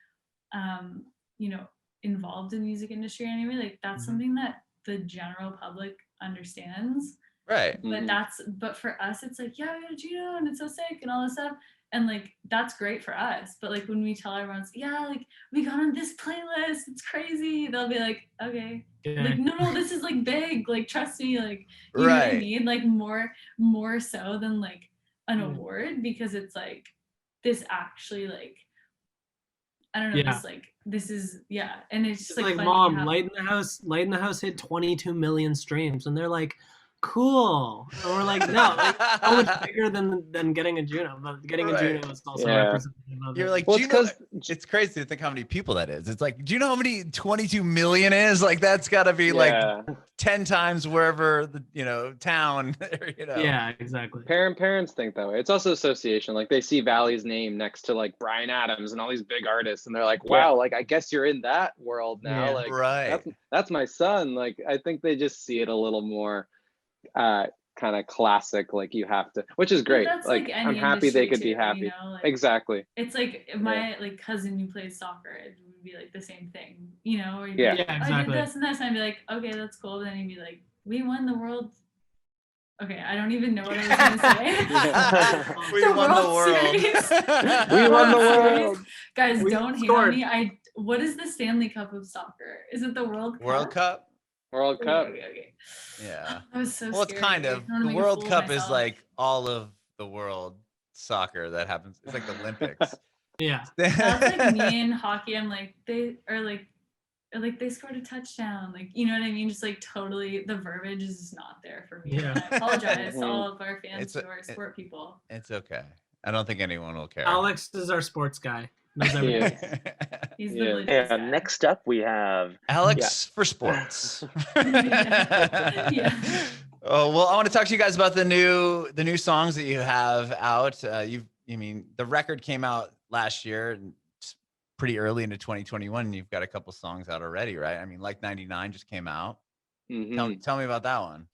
you know, involved in the music industry anyway, like that's Mhm. something that the general public understands. Right. But Mhm. but for us it's like, yeah, we got a Juno and it's so sick and all this stuff, and like that's great for us, but like when we tell everyone, yeah, like we got on this playlist, it's crazy, they'll be like, okay. Like, no, this is like big, like trust me, like, you know what I Right. mean, like more so than like an award, because it's like this actually, like, I don't know, Yeah. this is and it's just It's like, funny Mom, how- Light in the House hit 22 million streams, and they're like, cool. And we're like, no, like, so much bigger than getting a Juno, but getting a Right. Juno is also Yeah. representative of You're it. like, Well, do it's you know? because It's crazy to think how many people that is. It's like, do you know how many 22 million is? Like, that's got to be like 10 times wherever the town. Yeah, exactly. parents think that way. It's also association. Like they see Valley's name next to like Bryan Adams and all these big artists, and they're like, wow, like I guess you're in that world now. Yeah. Like Right. that's my son. Like I think they just see it a little more kind of classic, like you have to, which is But great. that's Like any I'm happy they industry could be too, happy. you know, like, Exactly. it's like my like cousin who plays soccer, it would be like the same thing, you know, or you'd Yeah. be like, Yeah, I did exactly. this and this, and I'd be like, okay, that's cool. Then he'd be like, we won the world. Okay, I don't even know what I was gonna say. We The won the World world. Series. We won the World world. Series. Guys, We don't hate scored. on me. What is the Stanley Cup of soccer? Is it the World Cup? World Cup. World Cup. Okay. Yeah. That was so Well, it's scary. kind I of don't wanna the make a World fool of Cup is myself. like all of the world soccer that happens. It's like the Olympics. Yeah. That's like me in hockey. I'm like, they scored a touchdown. Like, you know what I mean? Just like totally, the verbiage is just not there for me. Yeah. And I apologize to all of our fans It's who a- are sport people. It's okay. I don't think anyone will care. Alex is our sports guy. Knows everything. He's the Yeah. Blue Jays guy. And next up we have Alex for sports. Yeah. Oh, well, I want to talk to you guys about the new songs that you have out. The record came out last year and it's pretty early into 2021. And you've got a couple songs out already, right? I mean, like 99 just came out. Mhm. Tell me about that one.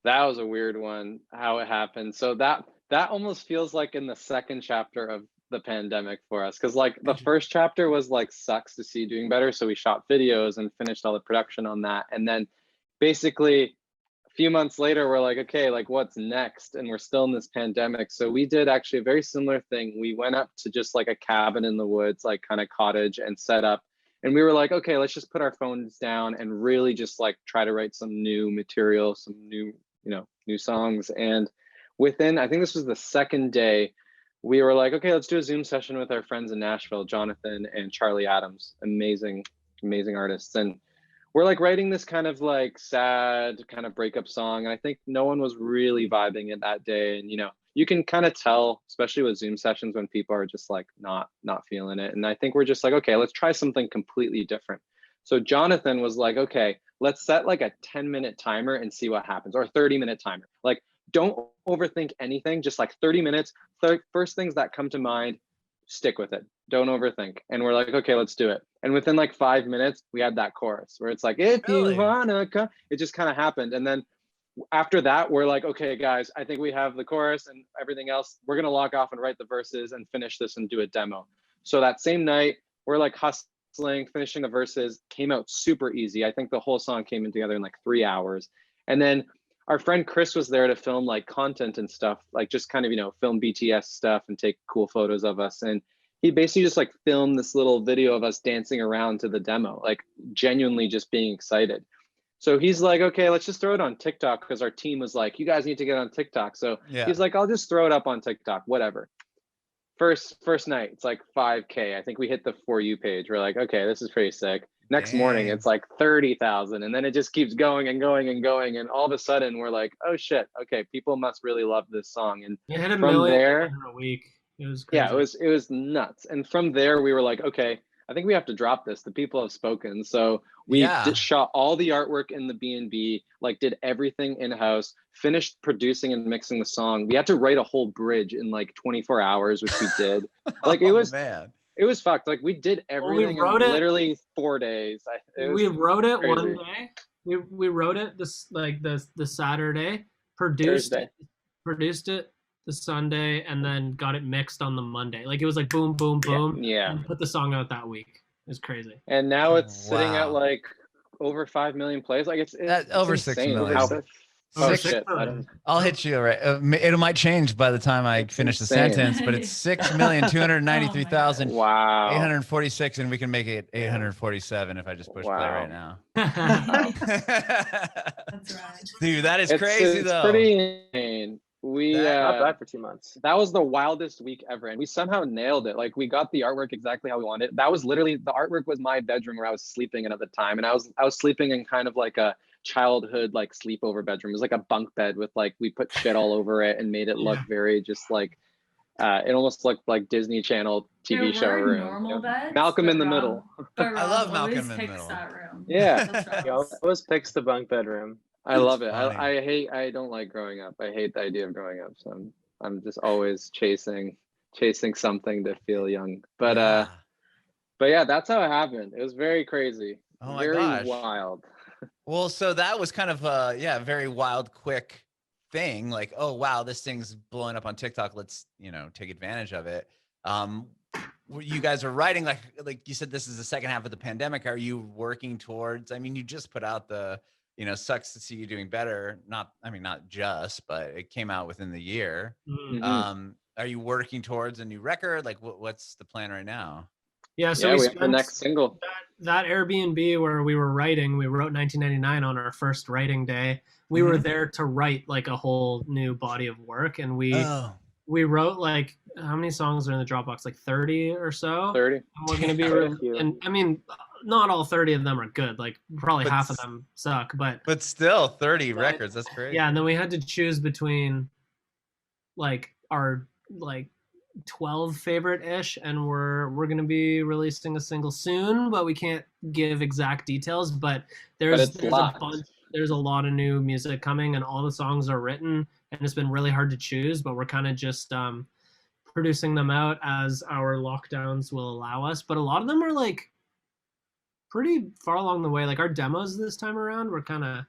That was a weird one, how it happened. So that almost feels like in the second chapter of the pandemic for us, because like the first chapter was like sucks to see doing better, so we shot videos and finished all the production on that, and then basically a few months later we're like, okay, like what's next? And we're still in this pandemic, so we did actually a very similar thing. We went up to just like a cabin in the woods, like kind of cottage, and set up, and we were like, okay, let's just put our phones down and really just like try to write some new material, some new songs. And within, I think this was the second day, we were like, okay, let's do a Zoom session with our friends in Nashville, Jonathan and Charlie Adams, amazing artists. And we're like writing this kind of like sad kind of breakup song. And I think no one was really vibing it that day. And, you can kind of tell, especially with Zoom sessions, when people are just like not feeling it. And I think we're just like, okay, let's try something completely different. So Jonathan was like, okay, let's set like a 10-minute timer and see what happens, or a 30-minute timer. Like, don't overthink anything, just like 30 minutes. First things that come to mind, stick with it. Don't overthink. And we're like, okay, let's do it. And within like 5 minutes, we had that chorus where it's like, if you wanna come, it just kind of happened. And then after that, we're like, okay, guys, I think we have the chorus and everything else. We're gonna log off and write the verses and finish this and do a demo. So that same night, we're like hustling, finishing the verses, came out super easy. I think the whole song came in together in like 3 hours. And then our friend Chris was there to film like content and stuff, like just kind of, film BTS stuff and take cool photos of us. And he basically just like filmed this little video of us dancing around to the demo, like genuinely just being excited. So he's like, okay, let's just throw it on TikTok, because our team was like, you guys need to get on TikTok. So he's like, I'll just throw it up on TikTok, whatever. First night, it's like 5K. I think we hit the For You page. We're like, okay, this is pretty sick. Next morning, it's like 30,000. And then it just keeps going and going and going. And all of a sudden we're like, oh shit, okay, people must really love this song. And You hit a from million there, in a week. It was crazy. yeah, it was nuts. And from there we were like, okay, I think we have to drop this. The people have spoken. So we shot all the artwork in the B&B, like did everything in-house, finished producing and mixing the song. We had to write a whole bridge in like 24 hours, which we did. Like it was fucked. Like we did everything in literally 4 days. We wrote it crazy. one day. We wrote it the Saturday, produced it the Sunday, and then got it mixed on the Monday. Like it was like boom, boom, boom. Yeah. And put the song out that week. It was crazy. And now it's sitting at like over 5 million plays. Like it's over 6 million. Oh shit! I'll hit you right. It might change by the time I finish the sentence, but it's 6,293,846, and we can make it 847 if I just push play right now. That's right. Dude, that is crazy though. It's pretty insane. Not bad for 2 months. That was the wildest week ever, and we somehow nailed it. Like we got the artwork exactly how we wanted it. That was literally, the artwork was my bedroom where I was sleeping in at the time, and I was sleeping in kind of like a childhood like sleepover bedroom. It was like a bunk bed with like, we put shit all over it and made it look very just like it almost looked like Disney Channel TV show room. Normal beds, Malcolm in the Middle. I love Malcolm in the Middle. That room. Yeah. He always picks the bunk bedroom. I love it. I don't like growing up. I hate the idea of growing up. So I'm just always chasing something to feel young. But yeah, that's how it happened. It was very crazy. Oh my very gosh. wild. Well, so that was kind of a very wild, quick thing. Like, oh wow, this thing's blowing up on TikTok. Let's take advantage of it. You guys are writing like you said, this is the second half of the pandemic. Are you working towards? I mean, you just put out the Sucks to See You Doing Better. Not just, but it came out within the year. Mm-hmm. Are you working towards a new record? Like, what's the plan right now? Yeah, so we have the next single. That Airbnb where we were writing, we wrote 1999 on our first writing day. We were there to write like a whole new body of work, and we wrote like, how many songs are in the Dropbox? Like 30 or so. 30. And we're gonna be and I mean, not all 30 of them are good. Like probably half of them suck, but still 30 records. That's great. Yeah, and then we had to choose between like our 12 favorite-ish, and we're going to be releasing a single soon, but we can't give exact details. But there's a lot of new music coming, and all the songs are written, and it's been really hard to choose, but we're kind of just producing them out as our lockdowns will allow us. But a lot of them are like pretty far along the way. Like our demos this time around were kind of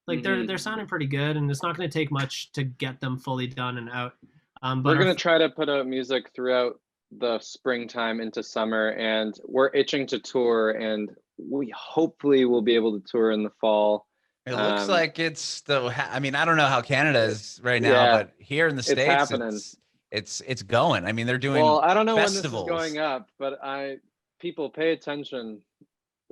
like they're sounding pretty good, and it's not going to take much to get them fully done and out. But we're going to try to put out music throughout the springtime into summer, and we're itching to tour, and we hopefully will be able to tour in the fall. It looks like it's I mean, I don't know how Canada is right now, but here in the States, it's going. I mean, they're doing I don't know festivals. when this is going up, but people pay attention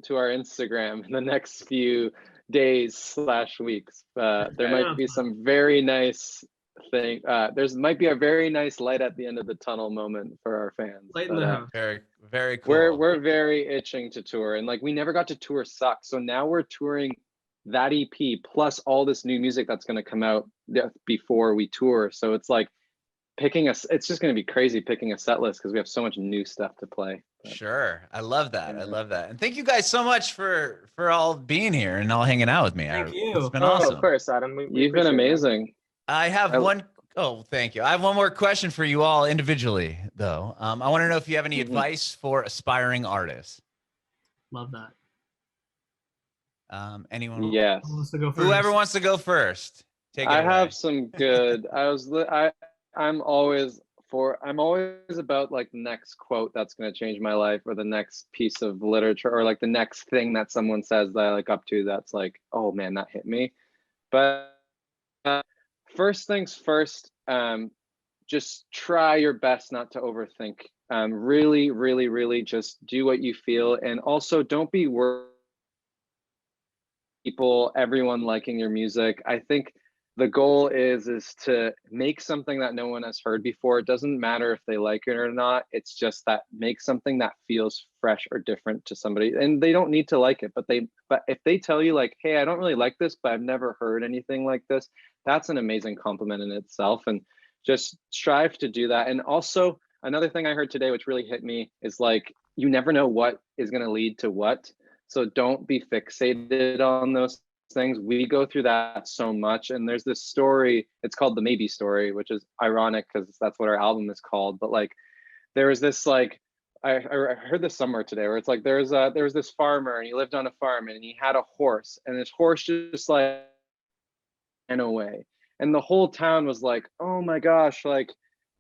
to our Instagram in the next few days/weeks. There might be some very nice thing. There's might be a very nice light at the end of the tunnel moment for our fans. Light in but, the house. Very, very cool. we're very itching to tour, and like we never got to tour Suck, so now we're touring that EP plus all this new music that's going to come out before we tour. So it's like it's just going to be crazy picking a set list because we have so much new stuff to play. But, Sure. I love that. I Yeah. love that. And thank you guys so much for all being here and all hanging out with me. Thank It's you. been Oh, awesome. of course, Adam. We you've been appreciate it, man. amazing. I have thank you. I have one more question for you all individually, though. I want to know if you have any Mhm. advice for aspiring artists. Love that. Anyone? Yes. Who wants to go first? Whoever wants to go first. Take it I away. have some good. I'm always about like the next quote that's going to change my life, or the next piece of literature, or like the next thing that someone says that I like up to that's like, oh man, that hit me. But first things first, just try your best not to overthink. Really, really, really just do what you feel, and also don't be worried everyone liking your music. I think the goal is to make something that no one has heard before. It doesn't matter if they like it or not. It's just that make something that feels fresh or different to somebody, and they don't need to like it, but if they tell you like, hey, I don't really like this, but I've never heard anything like this, that's an amazing compliment in itself. And just strive to do that. And also another thing I heard today, which really hit me, is like, you never know what is going to lead to what. So don't be fixated on those things. We go through that so much. And there's this story, it's called the Maybe story, which is ironic because that's what our album is called. But like, there was this like, I heard this somewhere today where it's like, there was this farmer, and he lived on a farm, and he had a horse, and his horse just like ran away. And the whole town was like, oh my gosh, like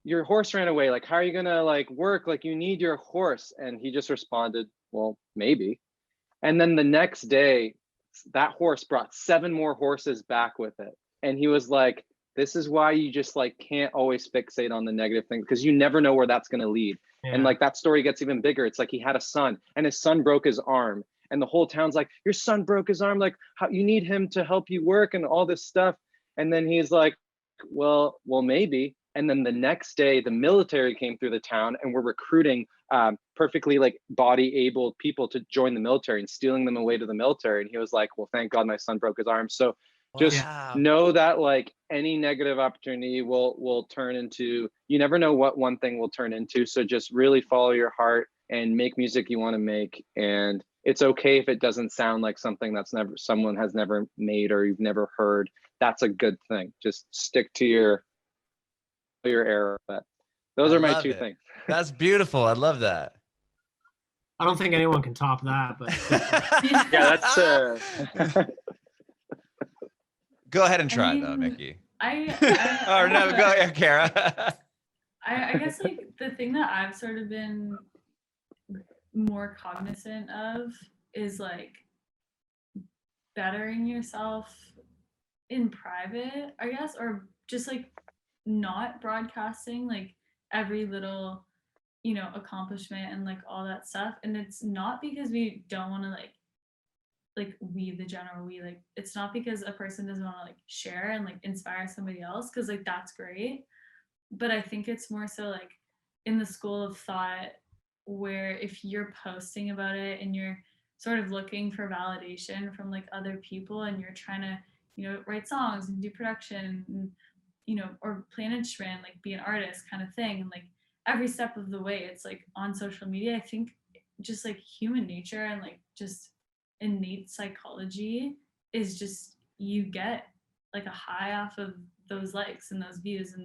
your horse ran away. Like, how are you gonna like work? Like, you need your horse. And he just responded, well, maybe. And then the next day, that horse brought 7 more horses back with it. And he was like, this is why you just like can't always fixate on the negative things, because you never know where that's going to lead. Yeah. And like that story gets even bigger. It's like he had a son, and his son broke his arm, and the whole town's like, your son broke his arm, like how you need him to help you work and all this stuff. And then he's like, well, maybe. And then the next day, the military came through the town and were recruiting perfectly like body able people to join the military and stealing them away to the military. And he was like, well, thank God my son broke his arm. So just know that like any negative opportunity will turn into, you never know what one thing will turn into. So just really follow your heart and make music you want to make. And it's okay if it doesn't sound like something that's someone has never made or you've never heard. That's a good thing. Just stick to your era. But those are my 2 things. That's beautiful. I love that. I don't think anyone can top that, but Yeah, that's Go ahead and try mean, though, Mickey. I Or no, go ahead, Karah. I guess like the thing that I've sort of been more cognizant of is like bettering yourself in private, I guess, or just like not broadcasting like every little, accomplishment and like all that stuff. And it's not because we don't want to like we the general we, like it's not because a person doesn't want to like share and like inspire somebody else, because like that's great. But I think it's more so like in the school of thought where if you're posting about it and you're sort of looking for validation from like other people, and you're trying to write songs and do production and or play an instrument, like be an artist kind of thing, and like every step of the way it's like on social media, I think just like human nature and like just innate psychology is just you get like a high off of those likes and those views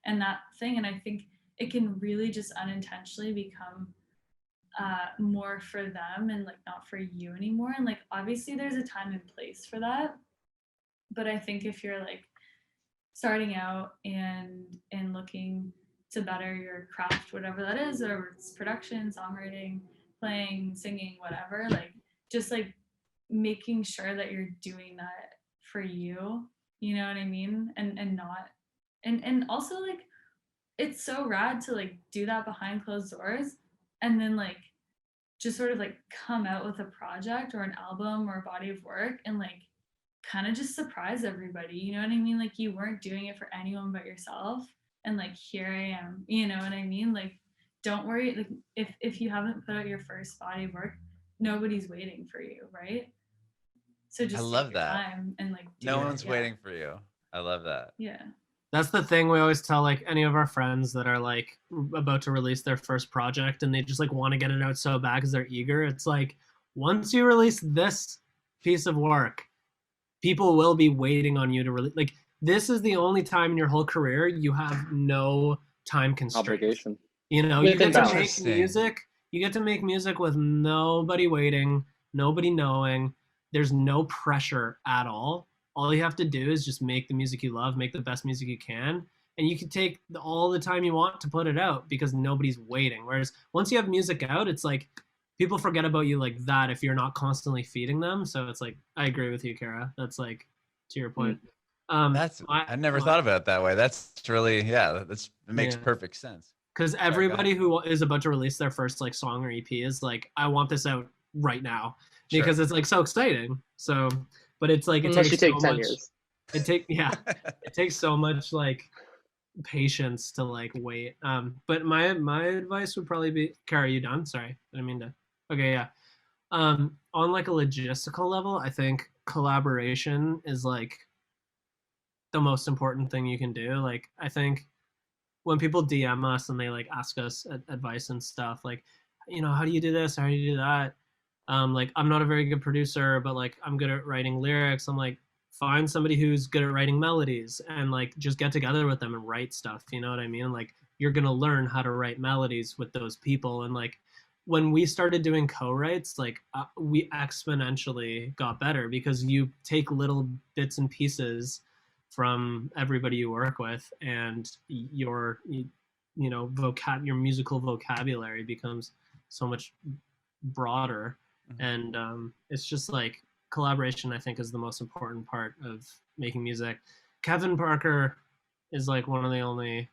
and that thing. And I think it can really just unintentionally become more for them and like not for you anymore. And like obviously there's a time and place for that, but I think if you're like starting out and looking to better your craft, whatever that is, or it's production, songwriting, playing, singing, whatever, like just like making sure that you're doing that for you, you know what I mean? And not and also like it's so rad to like do that behind closed doors and then like just sort of like come out with a project or an album or a body of work and like kind of just surprise everybody. You know what I mean? Like you weren't doing it for anyone but yourself. And like here I am. You know what I mean? Like don't worry. Like if you haven't put out your first body of work, nobody's waiting for you, right? So just love take your that. time and like do No it. one's Yeah. waiting for you. I love that. Yeah. That's the thing we always tell like any of our friends that are like about to release their first project and they just like want to get it out so bad because they're eager. It's like once you release this piece of work, people will be waiting on you to release. Like this is the only time in your whole career you have no time constraints. Obligation. You know, you Within get to make balance. music. You get to make music with nobody waiting, nobody knowing. There's no pressure at all. All you have to do is just make the music you love, make the best music you can, and you can take all the time you want to put it out because nobody's waiting. Whereas once you have music out, it's like people forget about you like that if you're not constantly feeding them. So it's like I agree with you, Karah. That's like to your point. I never thought about it that way. That's really it makes Yeah. perfect sense. Because everybody who is about to release their first like song or EP is like, I want this out right now because it's like so exciting. So, but it's like Unless you take so 10 much, years. it takes so much like patience to like wait. But my advice would probably be, Karah, are you done? Sorry, I didn't mean to. Okay, yeah. On like a logistical level, I think collaboration is like the most important thing you can do. Like I think when people DM us and they like ask us advice and stuff, like, you know, how do you do this? How do you do that? Like I'm not a very good producer, but like I'm good at writing lyrics. I'm like, find somebody who's good at writing melodies and like just get together with them and write stuff. You know what I mean? Like you're gonna learn how to write melodies with those people. And like when we started doing co-writes, like we exponentially got better because you take little bits and pieces from everybody you work with, and your your musical vocabulary becomes so much broader. And it's just like collaboration, I think, is the most important part of making music. Kevin Parker is like one of the only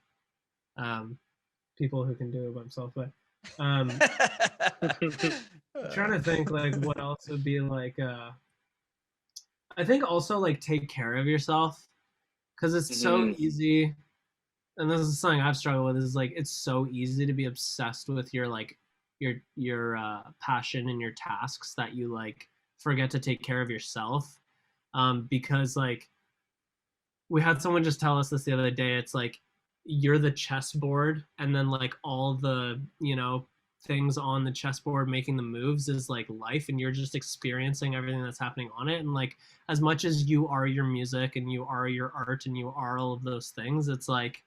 people who can do it by himself, but I'm trying to think like what else would be like I think also like take care of yourself, because it's so easy, and this is something I've struggled with, is like it's so easy to be obsessed with your like your passion and your tasks that you like forget to take care of yourself. Because like we had someone just tell us this the other day, it's like you're the chessboard, and then like all the things on the chessboard making the moves is like life, and you're just experiencing everything that's happening on it. And like as much as you are your music and you are your art and you are all of those things, it's like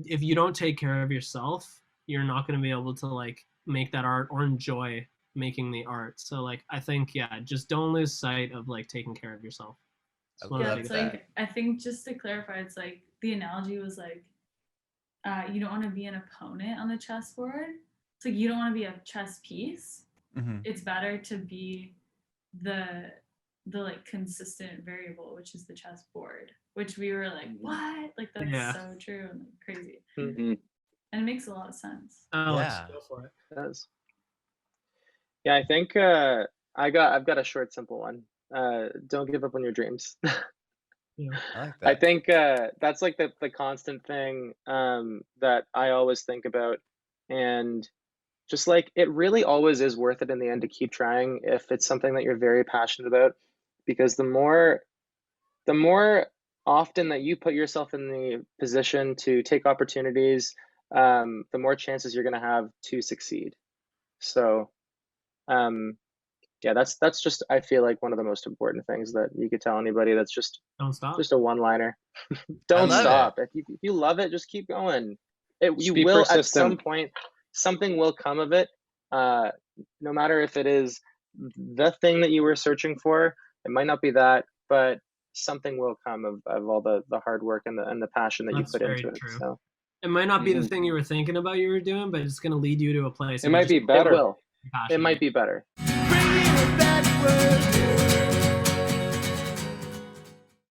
if you don't take care of yourself, you're not going to be able to like make that art or enjoy making the art. So like I think just don't lose sight of like taking care of yourself. It's like I think just to clarify, it's like the analogy was like you don't want to be an opponent on the chessboard. It's like you don't want to be a chess piece. It's better to be the like consistent variable, which is the chessboard, which we were like, what? Like that's so true and like, crazy. And it makes a lot of sense. Let's go for it. It does. Yeah, I think I've got a short, simple one. Don't give up on your dreams. I like that. I think that's like the constant thing that I always think about, and just like it really always is worth it in the end to keep trying if it's something that you're very passionate about, because the more often that you put yourself in the position to take opportunities, the more chances you're going to have to succeed. So that's just, I feel like, one of the most important things that you could tell anybody. That's just don't stop. Just a one-liner. Don't stop. If you love it, just keep going. You will persistent. At some point, something will come of it. No matter if it is the thing that you were searching for, it might not be that, but something will come of all the hard work and the passion that you put into it. So it might not be the thing you were thinking about you were doing, but it's going to lead you to a place. It might be better. It will. It might be better.